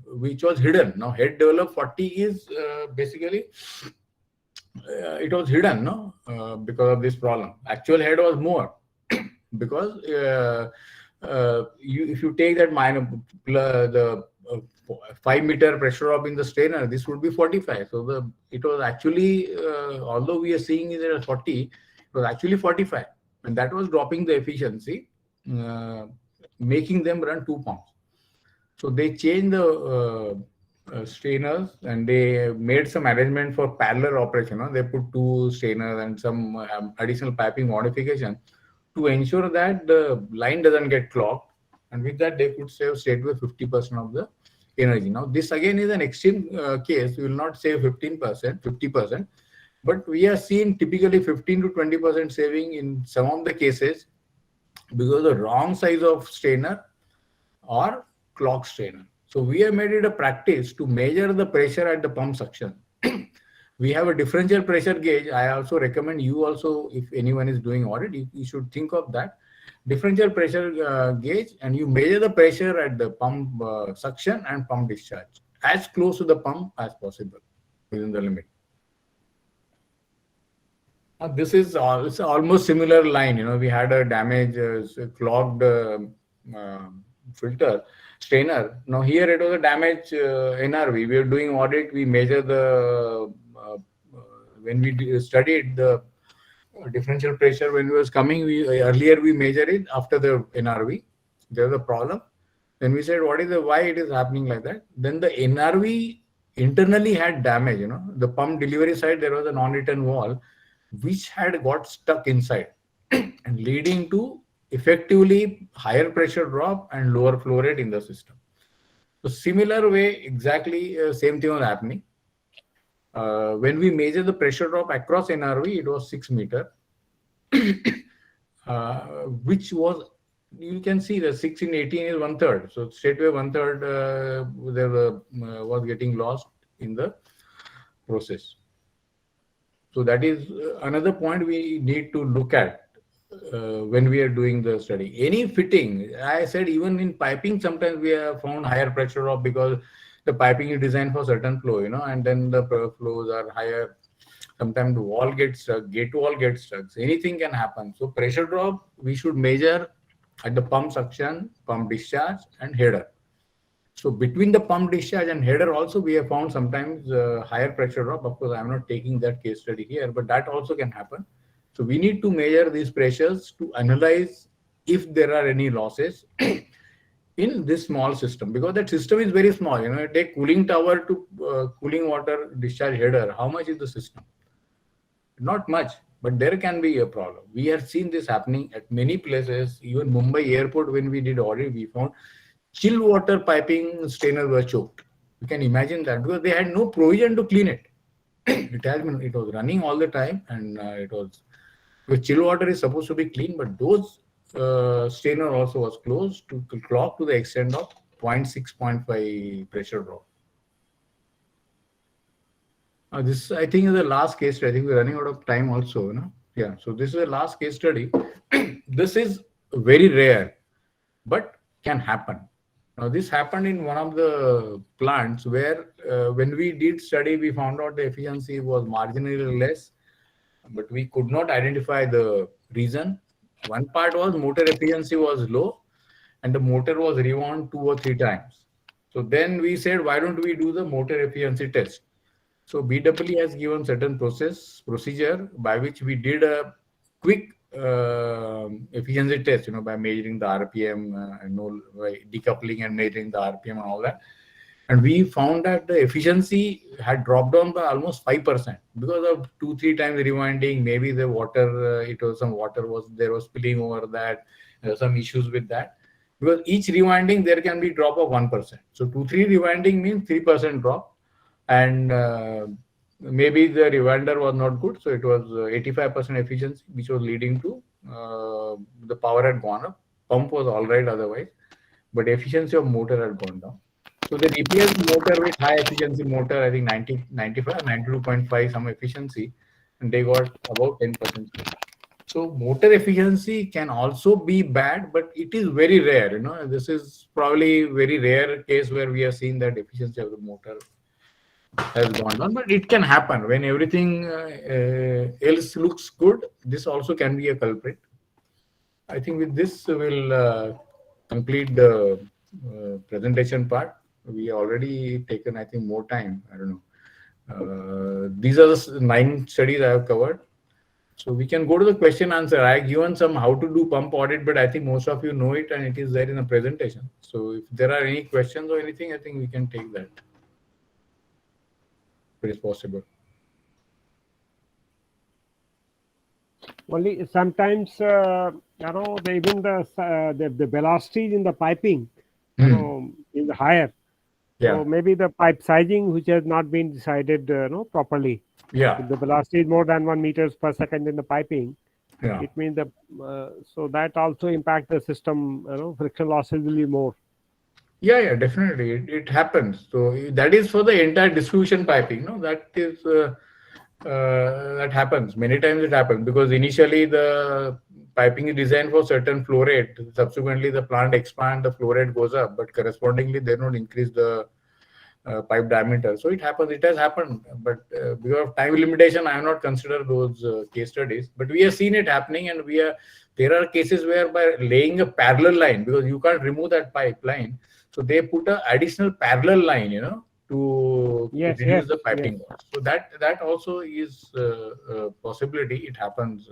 which was hidden. Now head developed 40 is basically it was hidden, no, because of this problem. Actual head was more because if you take that the 5-meter pressure drop in the strainer, this would be 45. So it was actually, although we are seeing it at 40, it was actually 45, and that was dropping the efficiency, making them run 2 pumps. So they changed the strainers and they made some arrangement for parallel operation. They put 2 strainers and some additional piping modification to ensure that the line doesn't get clogged, and with that they could save straight away 50% of the energy. Now this again is an extreme case. We will not save 15%, 50%, but we are seeing typically 15 to 20% saving in some of the cases because of the wrong size of strainer or clog strainer. So we have made it a practice to measure the pressure at the pump suction. We have a differential pressure gauge. I also recommend you also, if anyone is doing audit, you should think of that differential pressure gauge, and you measure the pressure at the pump suction and pump discharge as close to the pump as possible within the limit. This is it's almost similar line. We had a damage, clogged filter strainer. Now here it was a damaged NRV. We are doing audit. We measure the when we studied the differential pressure when it was coming. Earlier we measured it after the NRV. There was a problem. Then we said, why it is happening like that? Then the NRV internally had damage. The pump delivery side, there was a non-return wall which had got stuck inside and leading to effectively higher pressure drop and lower flow rate in the system. So similar way, exactly same thing was happening. When we measure the pressure drop across NRV, it was 6 meter, which was, you can see the 6 in 18 is 1/3. So straight away 1/3 there was getting lost in the process. So that is another point we need to look at when we are doing the study. Any fitting, I said even in piping, sometimes we have found higher pressure drop because the piping is designed for certain flow, and then the flows are higher. Sometimes the wall gets stuck, gate wall gets stuck. So anything can happen. So pressure drop, we should measure at the pump suction, pump discharge, and header. So between the pump discharge and header also, we have found sometimes higher pressure drop. Of course, I'm not taking that case study here, but that also can happen. So we need to measure these pressures to analyze if there are any losses in this small system, because that system is very small. Take cooling tower to cooling water discharge header. How much is the system? Not much, but there can be a problem. We have seen this happening at many places. Even Mumbai airport, when we did audit, we found chill water piping strainers were choked. You can imagine that because they had no provision to clean it. It was running all the time, and because chill water is supposed to be clean, but those strainer also was closed to clog to the extent of 0.6, 0.5 pressure drop. This, I think, is the last case study. I think we're running out of time also. Yeah, so this is the last case study. This is very rare, but can happen. Now, this happened in one of the plants where when we did study, we found out the efficiency was marginally less, but we could not identify the reason. One part was motor efficiency was low and the motor was rewound 2 or 3 times. So then we said, why don't we do the motor efficiency test? So BEE has given certain procedure by which we did a quick efficiency test, by measuring the RPM, by decoupling and measuring the RPM and all that. And we found that the efficiency had dropped down by almost 5% because of 2-3 times rewinding. Maybe the water, some water was spilling over that. There were some issues with that. Because each rewinding, there can be drop of 1%. So 2-3 rewinding means 3% drop. And maybe the rewinder was not good. So it was 85% efficiency, which was leading to the power had gone up. Pump was all right otherwise, but efficiency of motor had gone down. So they replaced motor with high efficiency motor, I think 90, 95, 92.5 some efficiency, and they got about 10%. So motor efficiency can also be bad, but it is very rare. This is probably very rare case where we have seen that efficiency of the motor has gone down, but it can happen when everything else looks good. This also can be a culprit. I think with this we'll complete the presentation part. We already taken, I think, more time. I don't know. These are the 9 studies I have covered. So we can go to the question answer. I have given some how to do pump audit, but I think most of you know it and it is there in the presentation. So if there are any questions or anything, I think we can take that. If it is possible. Only sometimes, even the velocity in the piping, is higher. Yeah. So maybe the pipe sizing, which has not been decided, properly. Yeah. If the velocity is more than 1 meters per second in the piping, Yeah. it means so that also impacts the system. Friction losses will be more. Yeah, definitely. It happens. So that is for the entire distribution piping. That is that happens. Many times it happens because initially the piping is designed for certain flow rate. Subsequently, the plant expands, the flow rate goes up, but correspondingly they don't increase the pipe diameter. So it happens. It has happened, but because of time limitation, I have not considered those case studies. But we have seen it happening, and there are cases where by laying a parallel line, because you can't remove that pipeline, so they put an additional parallel line, to reduce the piping cost. So that also is a possibility. It happens.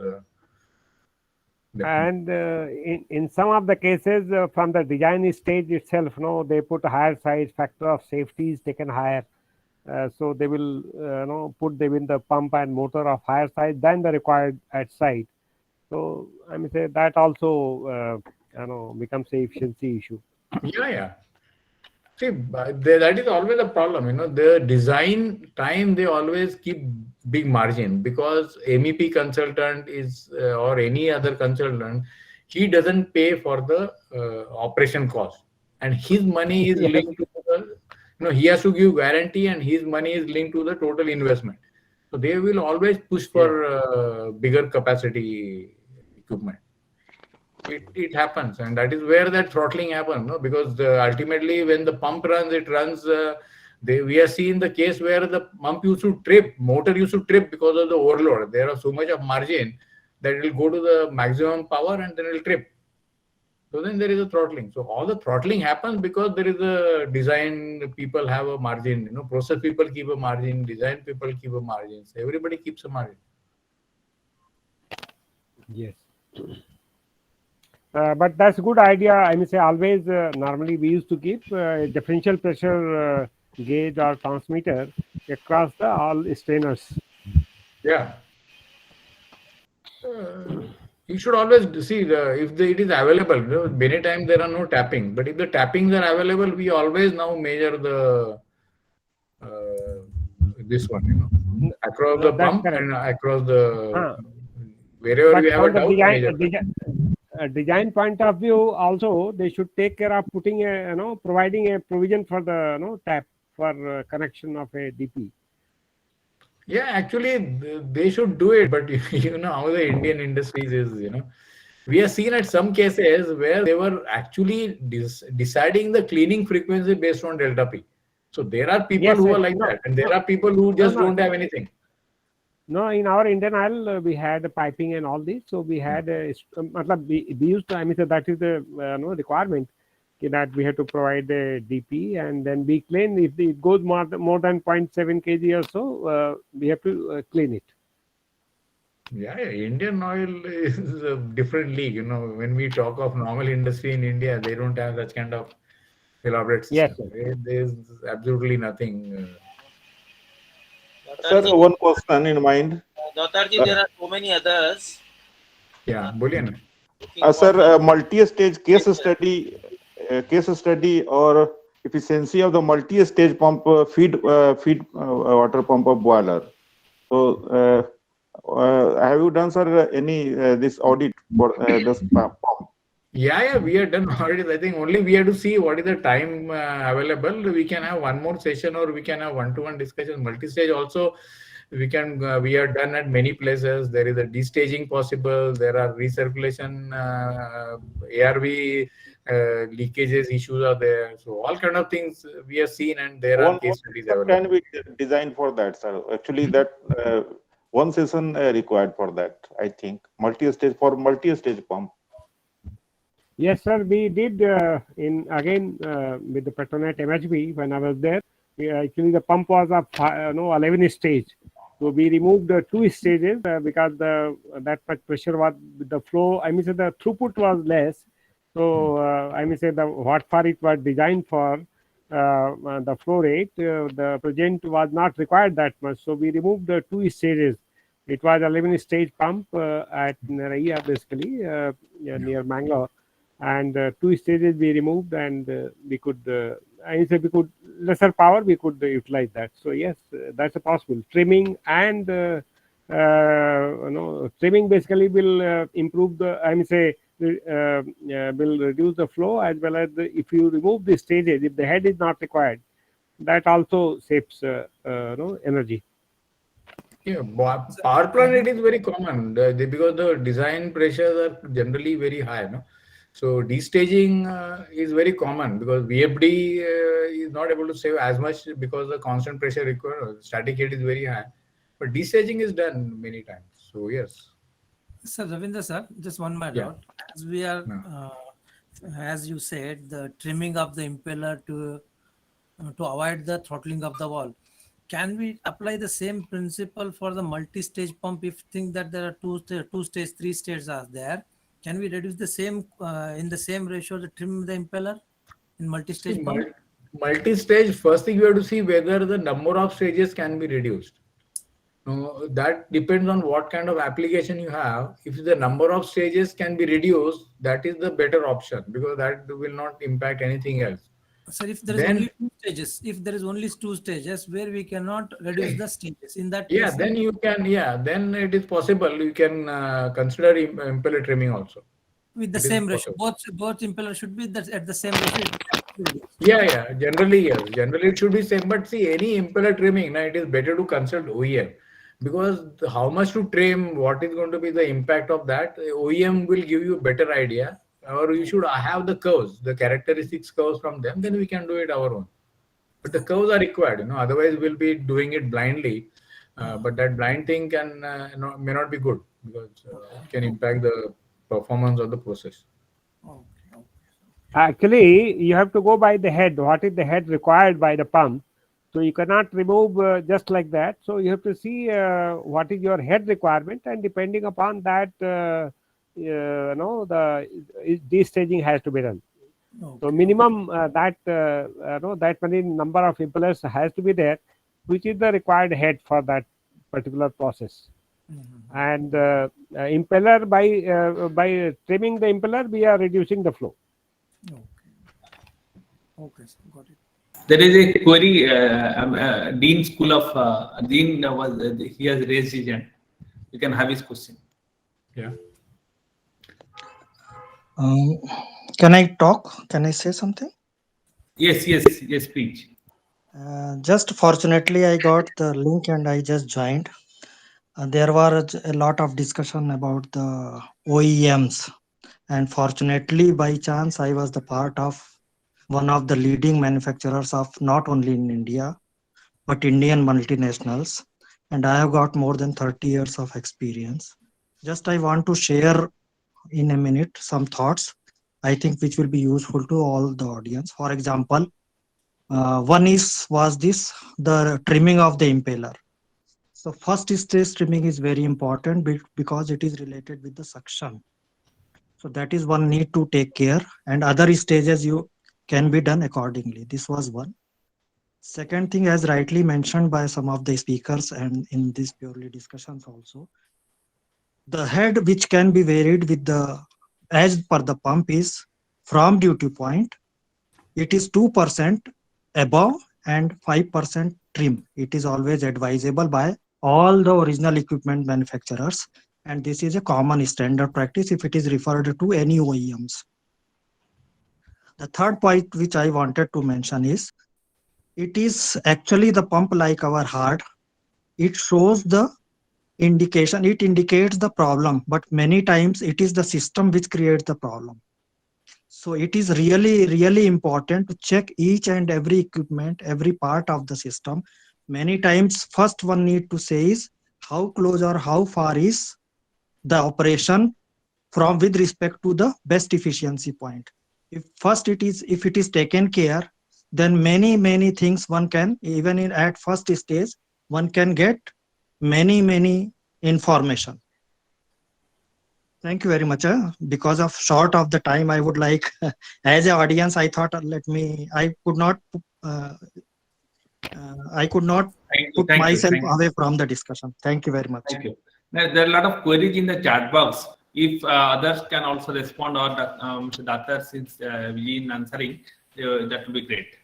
And in some of the cases, from the design stage itself, they put a higher size, factor of safety is taken higher. So they will put the pump and motor of higher size than the required at site. So I mean, say that also becomes a efficiency issue. Yeah. See, that is always a problem. The design time, they always keep big margin because MEP consultant is or any other consultant, he doesn't pay for the operation cost, and his money is linked to the, he has to give guarantee, and his money is linked to the total investment. So they will always push for bigger capacity equipment. It happens, and that is where that throttling happens, because ultimately when the pump runs, it runs. We have seen the case where the pump used to trip, motor used to trip because of the overload. There are so much of margin that it will go to the maximum power and then it will trip. So then there is a throttling. So all the throttling happens because there is a design. People have a margin. Process people keep a margin. Design people keep a margin. So everybody keeps a margin. Yes. But that's a good idea. I mean, say always, normally we used to keep a differential pressure gauge or transmitter across all strainers. Yeah. You should always see if it is available. Many times there are no tapping, but if the tappings are available, we always now measure the this one, across the pump correct. and across the wherever we have a doubt. Design point of view, also they should take care of putting providing a provision for the tap for connection of a DP. Yeah, actually they should do it, but you know how the Indian industries is. We have seen at some cases where they were actually deciding the cleaning frequency based on delta P. So there are people who are like that, and there are people who just don't have anything. No, in our Indian Oil, we had piping and all this. So we had, we used to, I mean, so that is the requirement that we have to provide a DP, and then we clean. If it goes more than 0.7 kg or so, we have to clean it. Yeah, Indian Oil is a different league. When we talk of normal industry in India, they don't have such kind of elaborate system. Yes, there's absolutely nothing. Sir, one question in mind. Dautarji, there are so many others. Yeah, boliye Sir, multi-stage case study or efficiency of the multi-stage pump feed water pump of boiler. So, have you done, sir, any this audit for this pump? Yeah, we are done already. I think only we have to see what is the time available. We can have one more session, or we can have one-to-one discussion. Multi-stage also, we can. We are done at many places. There is a destaging possible. There are recirculation, ARV leakages issues are there. So all kind of things we have seen, and there are One case studies session available. can be designed for that, sir. Actually, Hmm? that one session required for that. I think multi-stage pump. Yes, sir. We did with the Petronet MHB when I was there. Actually, the pump was of 11 stage. So we removed 2 stages because that much pressure was with the flow. I mean, say the throughput was less. So I mean, say what for it was designed for the flow rate, the present was not required that much. So we removed the 2 stages. It was 11 stage pump at Naraya, basically near Mangalore, and 2 stages we removed, and we could I say we could lesser power we could utilize that. So yes, that's a possible trimming, and trimming basically will improve the, I mean say will reduce the flow, as well as if you remove the stages, if the head is not required, that also saves energy. Yeah, power plant it is very common because the design pressures are generally very high. No? So destaging is very common because VFD is not able to save as much because the constant pressure required, static head is very high. But destaging is done many times. So yes. Sir Ravindra sir, just one more Yeah. doubt. As we are, Yeah. as you said, the trimming of the impeller to avoid the throttling of the valve. Can we apply the same principle for the multi-stage pump if think that there are two stage, 3 stages are there? Can we reduce the same in the same ratio to trim the impeller in See, multi-stage pump? multi-stage, first thing you have to see whether the number of stages can be reduced. No, that depends on what kind of application you have. If the number of stages can be reduced, that is the better option because that will not impact anything else. Sir, if there is Then, only 2 stages, if there is only 2 stages where we cannot reduce the stages, in that yeah, case, then you can, yeah, then it is possible. You can consider impeller trimming also. with the It is same ratio, possible. both impeller should be that at the same ratio. Yeah, yeah. Generally, yes. Generally, it should be same. But see, any impeller trimming, now it is better to consult OEM because how much to trim, what is going to be the impact of that, OEM will give you a better idea. Or you should have the curves, the characteristics curves from them. Then we can do it our own. But the curves are required, Otherwise, we'll be doing it blindly. But that blind thing can may not be good because it can impact the performance of the process. Okay. Actually, you have to go by the head. What is the head required by the pump? So you cannot remove just like that. So you have to see what is your head requirement, and depending upon that, the destaging has to be done. So minimum that many number of impellers has to be there, which is the required head for that particular process. And impeller by trimming the impeller, we are reducing the flow. Okay, sir, got it. There is a query, Dean School of Dean he has raised his hand. You can have his question. Yeah. Can I talk? Can I say something? Yes, please. Just fortunately, I got the link and I just joined. There was a lot of discussion about the OEMs, and fortunately, by chance, I was the part of one of the leading manufacturers of not only in India, but Indian multinationals. And I have got more than 30 years of experience. Just I want to share in a minute some thoughts, I think, which will be useful to all the audience. For example, one was the trimming of the impeller. So first stage trimming is very important because it is related with the suction. So that is one need to take care, and other stages you can be done accordingly. This was one. Second thing, as rightly mentioned by some of the speakers and in this purely discussions also, the head which can be varied with the, as per the pump, is from duty point, it is 2% above and 5% trim. It is always advisable by all the original equipment manufacturers, and this is a common standard practice if it is referred to any OEMs. The third point which I wanted to mention is, it is actually the pump like our heart. It shows the indication, it indicates the problem, but many times it is the system which creates the problem. So it is really important to check each and every equipment, every part of the system. Many times first one need to say is how close or how far is the operation from with respect to the best efficiency point. If it is taken care, then many things one can, even at first stage, one can get many information. Thank you very much. Because of short of the time, I would like, as an audience, I thought, I could not put myself away from the discussion. Thank you very much. Thank you. Now, there are a lot of queries in the chat box. If others can also respond, or Mr. Datta, since we in answering, that would be great.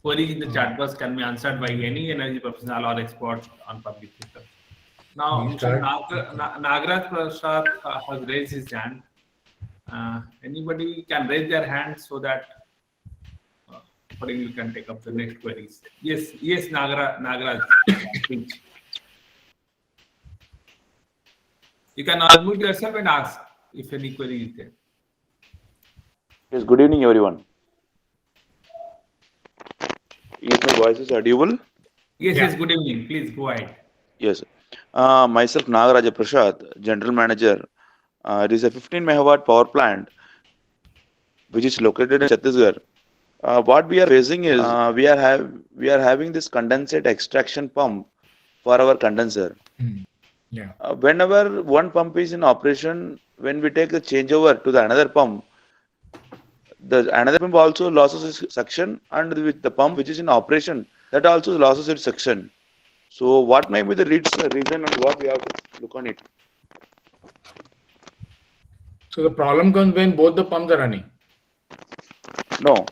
Queries in the chat box can be answered by any energy professional or expert on public sector. Now, Mr. Nagaraj Prasad has raised his hand. Anybody can raise their hand so that you can take up the next queries. Yes, Nagaraj, please. You can unmute yourself and ask if any query is there. Yes, good evening, everyone. Is my voice is audible? Yes, good evening. Please go ahead. Yes. Myself, Nagaraja Prasad, General Manager. It is a 15 megawatt power plant which is located in Chhattisgarh. What we are facing is we are having this condensate extraction pump for our condenser. Whenever one pump is in operation, when we take the changeover to the another pump, the another pump also loses its suction, and with the pump which is in operation, that also loses its suction. So what may be the reason and what we have to look on it? So the problem comes when both the pumps are running. No,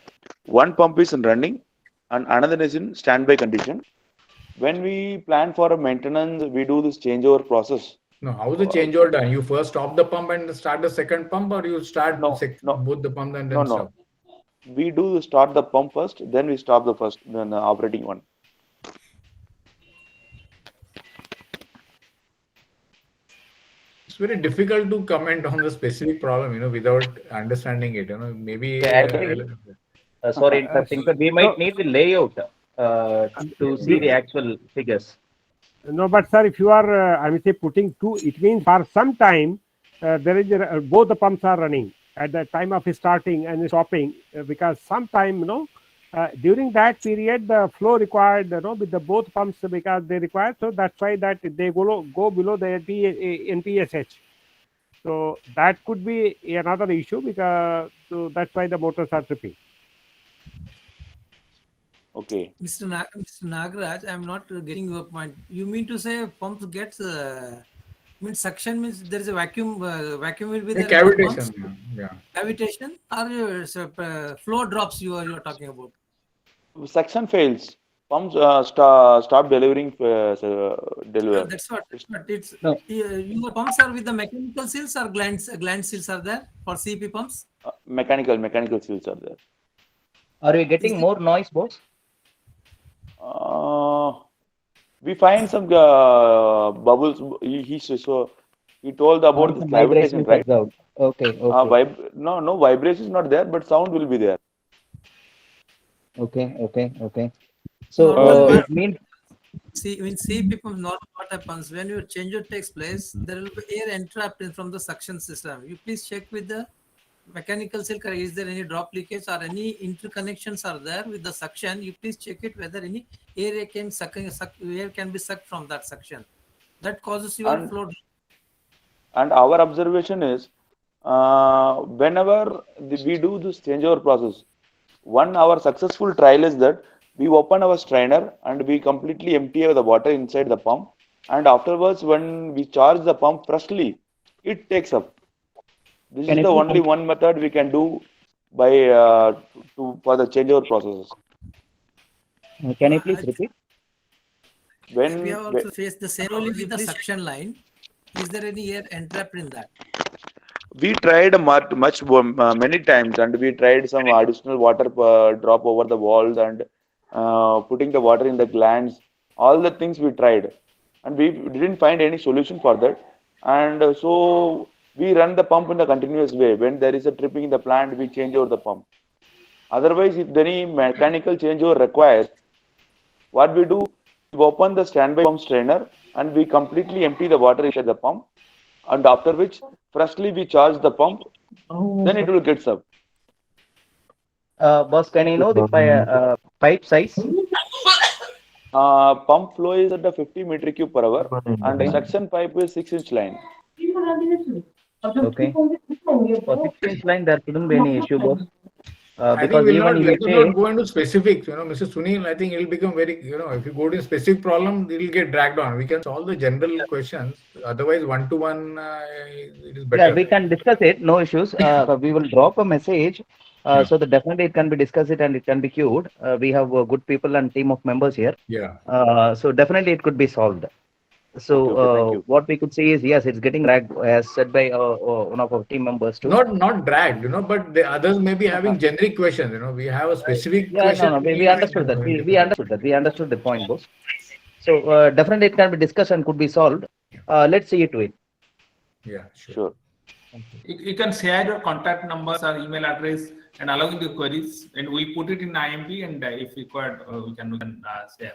one pump is running and another is in standby condition. When we plan for a maintenance, we do this changeover process. No, how is the changeover done? You first stop the pump and start the second pump, or you start both the pumps and then stop? We do start the pump first, then we stop the operating one. It's very difficult to comment on the specific problem, without understanding it. Maybe. Sorry, interrupting, but we might need the layout to see the actual figures. No, but sir, if you are, I would say, putting two, it means for some time there is both the pumps are running at the time of starting and stopping, because sometime, during that period the flow required, with the both pumps, because they require, so that's why that they go below the NPSH. So that could be another issue, because so that's why the motors are tripping. Okay. Mr. Nagaraj, I'm not getting your point. You mean to say pump gets suction means there is a vacuum will be there. Cavitation. Yeah. Cavitation or flow drops you are talking about? Suction fails. Pumps stop delivering. That's what. It's No. Your pumps are with the mechanical seals or gland seals are there for CP pumps? Mechanical seals are there. Are you getting more noise, boss? We find some bubbles. He told about the cavitation, right? Okay. No vibration is not there, but sound will be there. Okay. So it means. See, when CP pumps, normal what happens when your changeover takes place, there will be air entrapped in from the suction system. You please check with the mechanical seal, is there any drop leakage or any interconnections are there with the suction? You please check it whether any air can be sucked from that suction. That causes your flow. And our observation is, whenever we do this changeover process, our successful trial is that we open our strainer and we completely empty the water inside the pump, and afterwards when we charge the pump freshly, it takes up. This is the only one method we can do by for the changeover processes. Can you please repeat? We have also faced the same only with the suction line. Is there any air entrapped in that? We tried many times, and we tried some additional water drop over the walls and putting the water in the glands. All the things we tried, and we didn't find any solution for that. And so we run the pump in a continuous way. When there is a tripping in the plant, we change over the pump. Otherwise, if any mechanical changeover requires, what we do, we open the standby pump strainer and we completely empty the water inside the pump. And after which, freshly we charge the pump, then it will get served. Boss, can I know the pipe size? Pump flow is at the 50 meter cube per hour, and the suction pipe is 6-inch line. Okay. For 6-inch line, there shouldn't be any issue, boss. I think Because even if let you us say, not go into specifics, Mr. Sunil, I think it'll become very, if you go to specific problem, it'll get dragged on. We can solve the general questions. Otherwise, one-to-one, it is better. yeah, we can discuss it, no issues. We will drop a message. So that definitely it can be discussed and it can be queued. We have good people and team of members here. Yeah. So definitely it could be solved. So Okay, what we could see is, yes, it's getting dragged, as said by one of our team members too. Not dragged, but the others may be having generic questions. We have a specific question. No, we understood that. We understood that. We understood the point, boss. So definitely it can be discussed and could be solved. Let's see it to it. Yeah, Sure. You can share your contact numbers or email address and along with your queries, and we'll put it in IMP, and if required, we can share.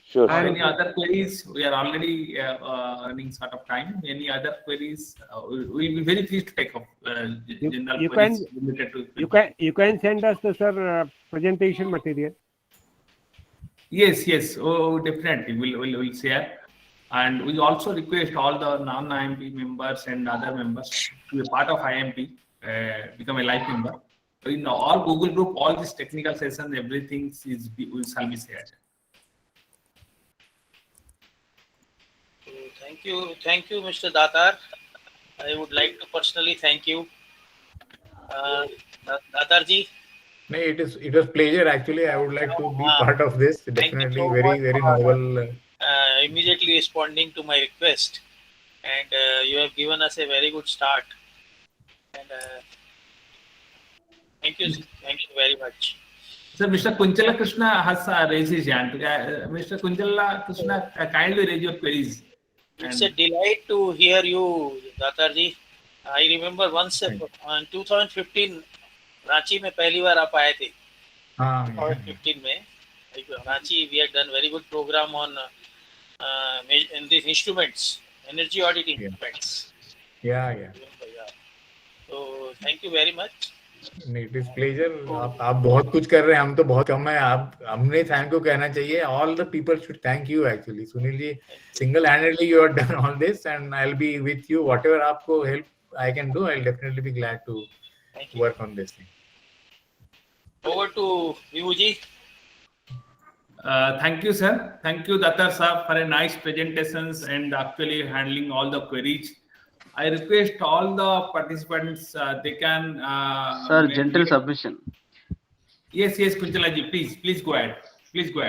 Sure. Any other queries? We are already running short of time. Any other queries? We'll be very pleased to take up general queries related to. You can send us the presentation material. Yes. Oh, definitely. We'll share. And we also request all the non-IMP members and other members to be part of IMP, become a live member. So in all Google group, all these technical sessions, everything shall be shared. Thank you, Mr. Datar. I would like to personally thank you, Datarji. No, it was pleasure actually. I would like to be part of this. Definitely so very novel. Immediately responding to my request, and you have given us a very good start. And thank you very much. Sir, Mr. Kunchala Krishna has raised his hand. Mr. Kunchala Krishna, kindly raise your queries. It's a delight to hear you, Datarji. I remember once in 2015, Ranchi में पहली बार आप आए थे. 2015 में, Ranchi, we had done very good program on in these instruments, energy audit instruments. Yeah. So thank you very much. It is pleasure. आप बहुत कुछ कर रहे हैं, हम तो बहुत कम है. हमने thank you कहना चाहिए. All the people should thank you actually. Sunil ji, single-handedly you have done all this, and I'll be with you. Whatever आपको help I can do, I'll definitely be glad to work on this thing. Over to Vibhuji. Thank you, sir. Thank you, Datar sir, for a nice presentations and actually handling all the queries. I request all the participants, they can... Sir, gentle submission. Yes, Kunchala ji, please go ahead.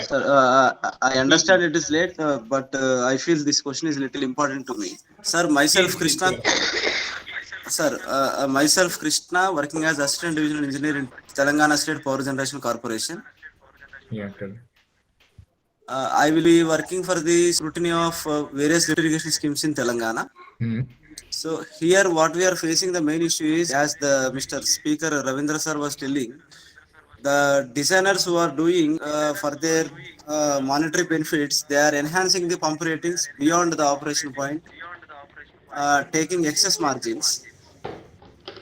Sir, I understand it is late, but I feel this question is little important to me. Sir, myself, Krishna. Sir, myself, Krishna, working as Assistant Divisional Engineer in Telangana State Power Generation Corporation. Yeah, I will be working for the scrutiny of various irrigation schemes in Telangana. So here what we are facing, the main issue is, as the Mr. Speaker Ravindra sir was telling, the designers who are doing for their monetary benefits, they are enhancing the pump ratings beyond the operation point, taking excess margins,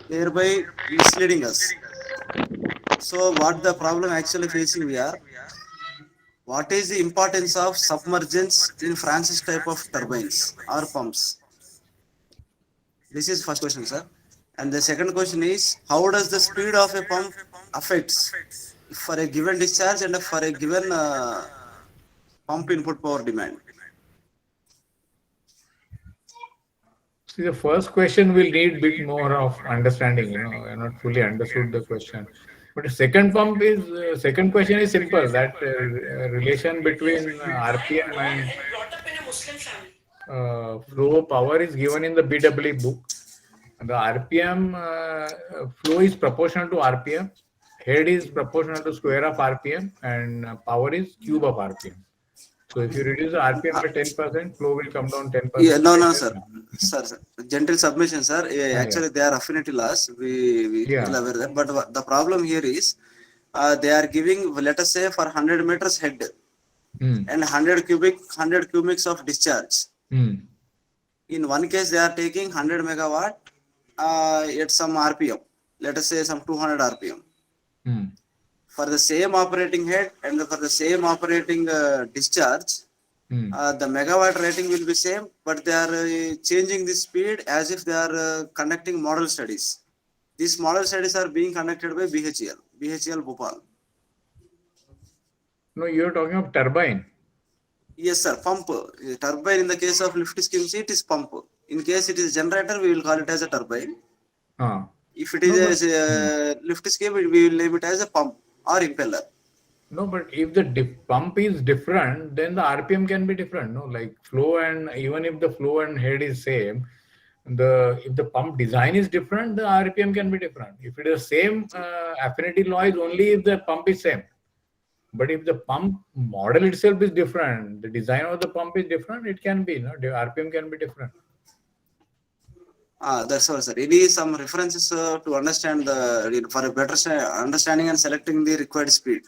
thereby misleading us. So what the problem actually facing we are, what is the importance of submergence in Francis type of turbines or pumps? This is first question, sir. And the second question is, how does the speed of a pump affects for a given discharge and for a given pump input power demand? See, the first question will need a bit more of understanding. I not fully understood the question. But the second question is simple. That relation between RPM and flow power is given in the BWE book. The RPM flow is proportional to RPM. Head is proportional to square of RPM, and power is cube of RPM. So if you reduce the RPM by 10%, flow will come down 10%. Yeah, no, sir. Sir. Gentle submission, sir. Actually, they are affinity laws. We well aware that. But the problem here is they are giving, let us say, for 100 meters head and 100 cubics of discharge. In one case, they are taking 100 megawatt at some RPM. Let us say some 200 RPM. For the same operating head and for the same operating discharge, the megawatt rating will be same, but they are changing the speed as if they are conducting model studies. These model studies are being conducted by BHEL Bhopal. No, you are talking of turbine. Yes, sir. Pump. Turbine in the case of lift scheme C, it is pump. In case it is generator, we will call it as a turbine. If it is a lift scheme, we will name it as a pump or impeller. No, but if the pump is different, then the RPM can be different. No, like flow, and even if the flow and head is same, if the pump design is different, the RPM can be different. If it is same, affinity law is only if the pump is same. But if the pump model itself is different, the design of the pump is different, it can be, the RPM can be different. That's all, sir. Any some references to understand for a better understanding and selecting the required speed.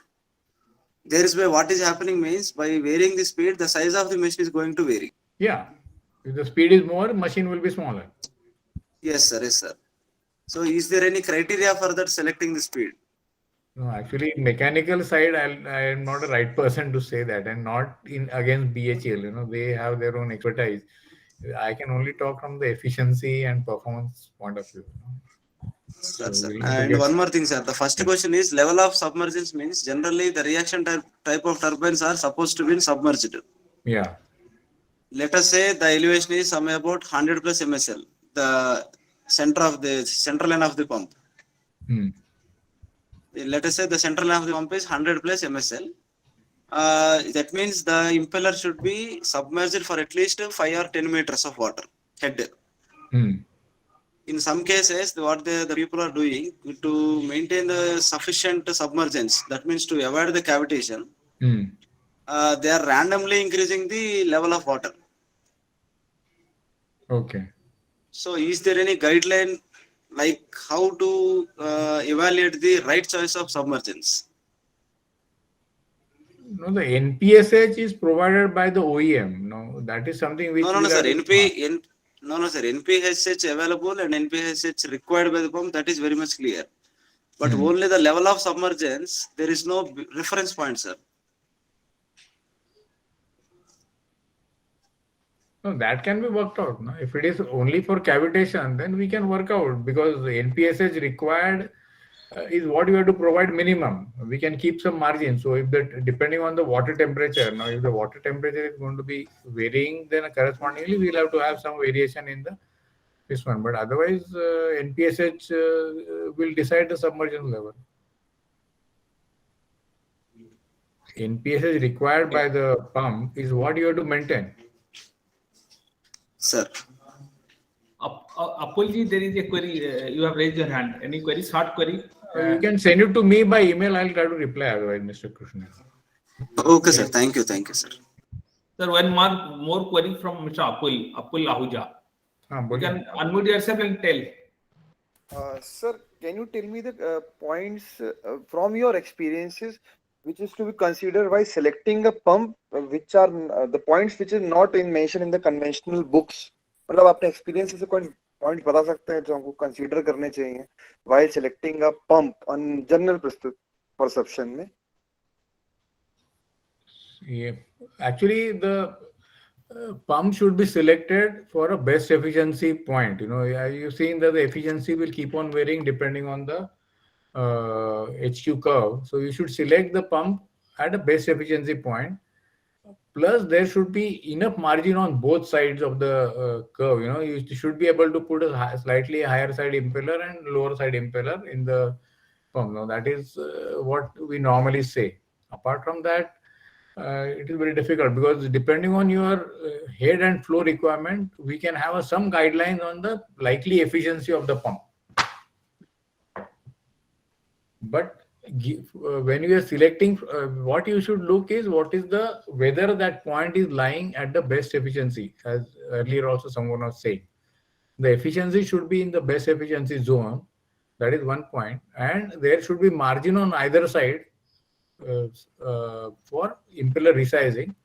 There is where what is happening means by varying the speed, the size of the machine is going to vary. Yeah. If the speed is more, machine will be smaller. Yes, sir. Yes, sir. So is there any criteria for that selecting the speed? No, actually, mechanical side, I am not the right person to say that, and not against BHEL. They have their own expertise. I can only talk from the efficiency and performance point of view. Sir. And one more thing, sir. The first question is level of submergence means generally the reaction type of turbines are supposed to be submerged. Yeah. Let us say the elevation is somewhere about 100 plus MSL, the central line of the pump. Let us say the central line of the pump is 100 plus MSL. That means the impeller should be submerged for at least 5 or 10 meters of water head. In some cases, what the people are doing to maintain the sufficient submergence, that means to avoid the cavitation, they are randomly increasing the level of water. Okay. So is there any guideline like how to evaluate the right choice of submergence? No, the NPSH is provided by the OEM. No, that is something which No, sir. NPSH available and NPSH required by the pump, that is very much clear. But only the level of submergence, there is no reference point, sir. No, that can be worked out. No? If it is only for cavitation, then we can work out, because the NPSH required is what you have to provide minimum. We can keep some margin. So if depending on the water temperature, now if the water temperature is going to be varying, then correspondingly we'll have to have some variation in this one. But otherwise, NPSH will decide the submersion level. NPSH required by the pump is what you have to maintain. Sir. Apulji, there is a query. You have raised your hand. Any query? Short query? You can send it to me by email. I'll try to reply otherwise, Mr. Krishna. Okay, sir. Thank you, sir. Sir, one more query from Mr. Apul Ahuja. You can unmute yourself and tell. Sir, can you tell me the points from your experiences which is to be considered while selecting a pump, which are the points which is not mentioned in the conventional books? मतलब आपने experience से कोई point बता सकते हैं जो हमको consider करने चाहिए while selecting a pump on general perception में? Yeah, actually the pump should be selected for a best efficiency point. You've seen that the efficiency will keep on varying depending on the HQ curve. So you should select the pump at a best efficiency point. Plus, there should be enough margin on both sides of the curve. You should be able to put a slightly higher side impeller and lower side impeller in the pump. Now, that is what we normally say. Apart from that, it is very difficult, because depending on your head and flow requirement, we can have some guidelines on the likely efficiency of the pump. But when you are selecting, what you should look is what is the whether that point is lying at the best efficiency. As earlier also someone was saying, the efficiency should be in the best efficiency zone. That is one point, and there should be margin on either side for impeller resizing.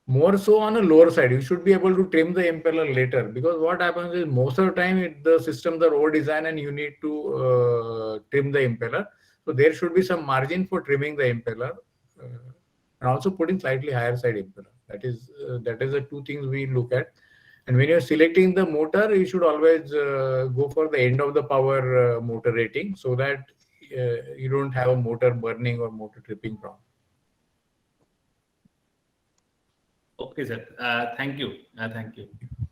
More so on a lower side, you should be able to trim the impeller later, because what happens is most of the time the systems are old design and you need to trim the impeller. So there should be some margin for trimming the impeller and also putting slightly higher side impeller. That is the two things we look at. And when you're selecting the motor, you should always go for the end of the power motor rating, so that you don't have a motor burning or motor tripping problem. Okay, sir. Thank you. Thank you.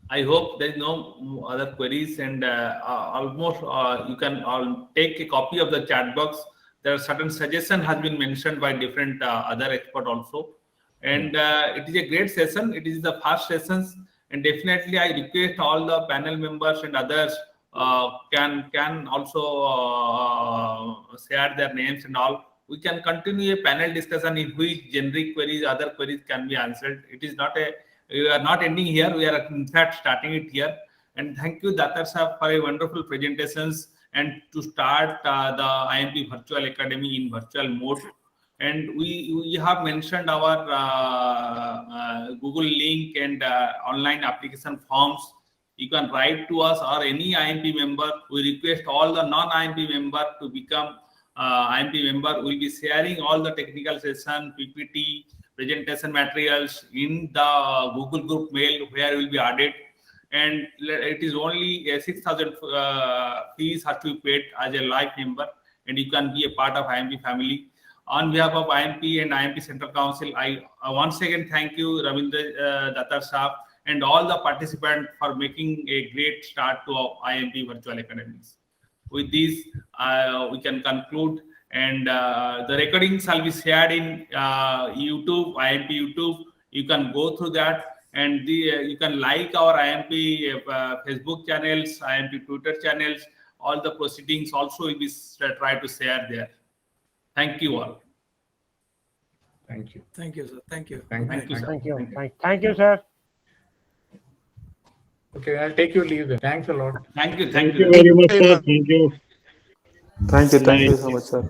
I hope there is no other queries, and almost you can all take a copy of the chat box. There are certain suggestions has been mentioned by different other expert also, and it is a great session. It is the first sessions, and definitely I request all the panel members and others can also share their names and all. We can continue a panel discussion in which generic queries, other queries can be answered. It is not we are not ending here. We are in fact starting it here. And thank you, Datar Sahab, for a wonderful presentations and to start the IAEMP Virtual Academy in virtual mode. And we have mentioned our Google link and online application forms. You can write to us or any IAEMP member. We request all the non-IAEMP member to become IAEMP member. Will be sharing all the technical session, PPT, presentation materials in the Google group mail where it will be added. And it is only 6,000 fees has to be paid as a life member, and you can be a part of IAEMP family. On behalf of IAEMP and IAEMP Central Council, I once again thank you, Ravindra Datar Sahab, and all the participants for making a great start to our IAEMP Virtual Academies. With this, we can conclude, and the recording shall be shared in YouTube, IAEMP YouTube. You can go through that, and you can like our IAEMP Facebook channels, IAEMP Twitter channels. All the proceedings also will be try to share there. Thank you all. Thank you. Thank you, sir. Thank you. Thank you, sir. Okay, I'll take your leave then. Thanks a lot. Thank you. Thank you very much, sir. Thank you. Thank you so much, sir.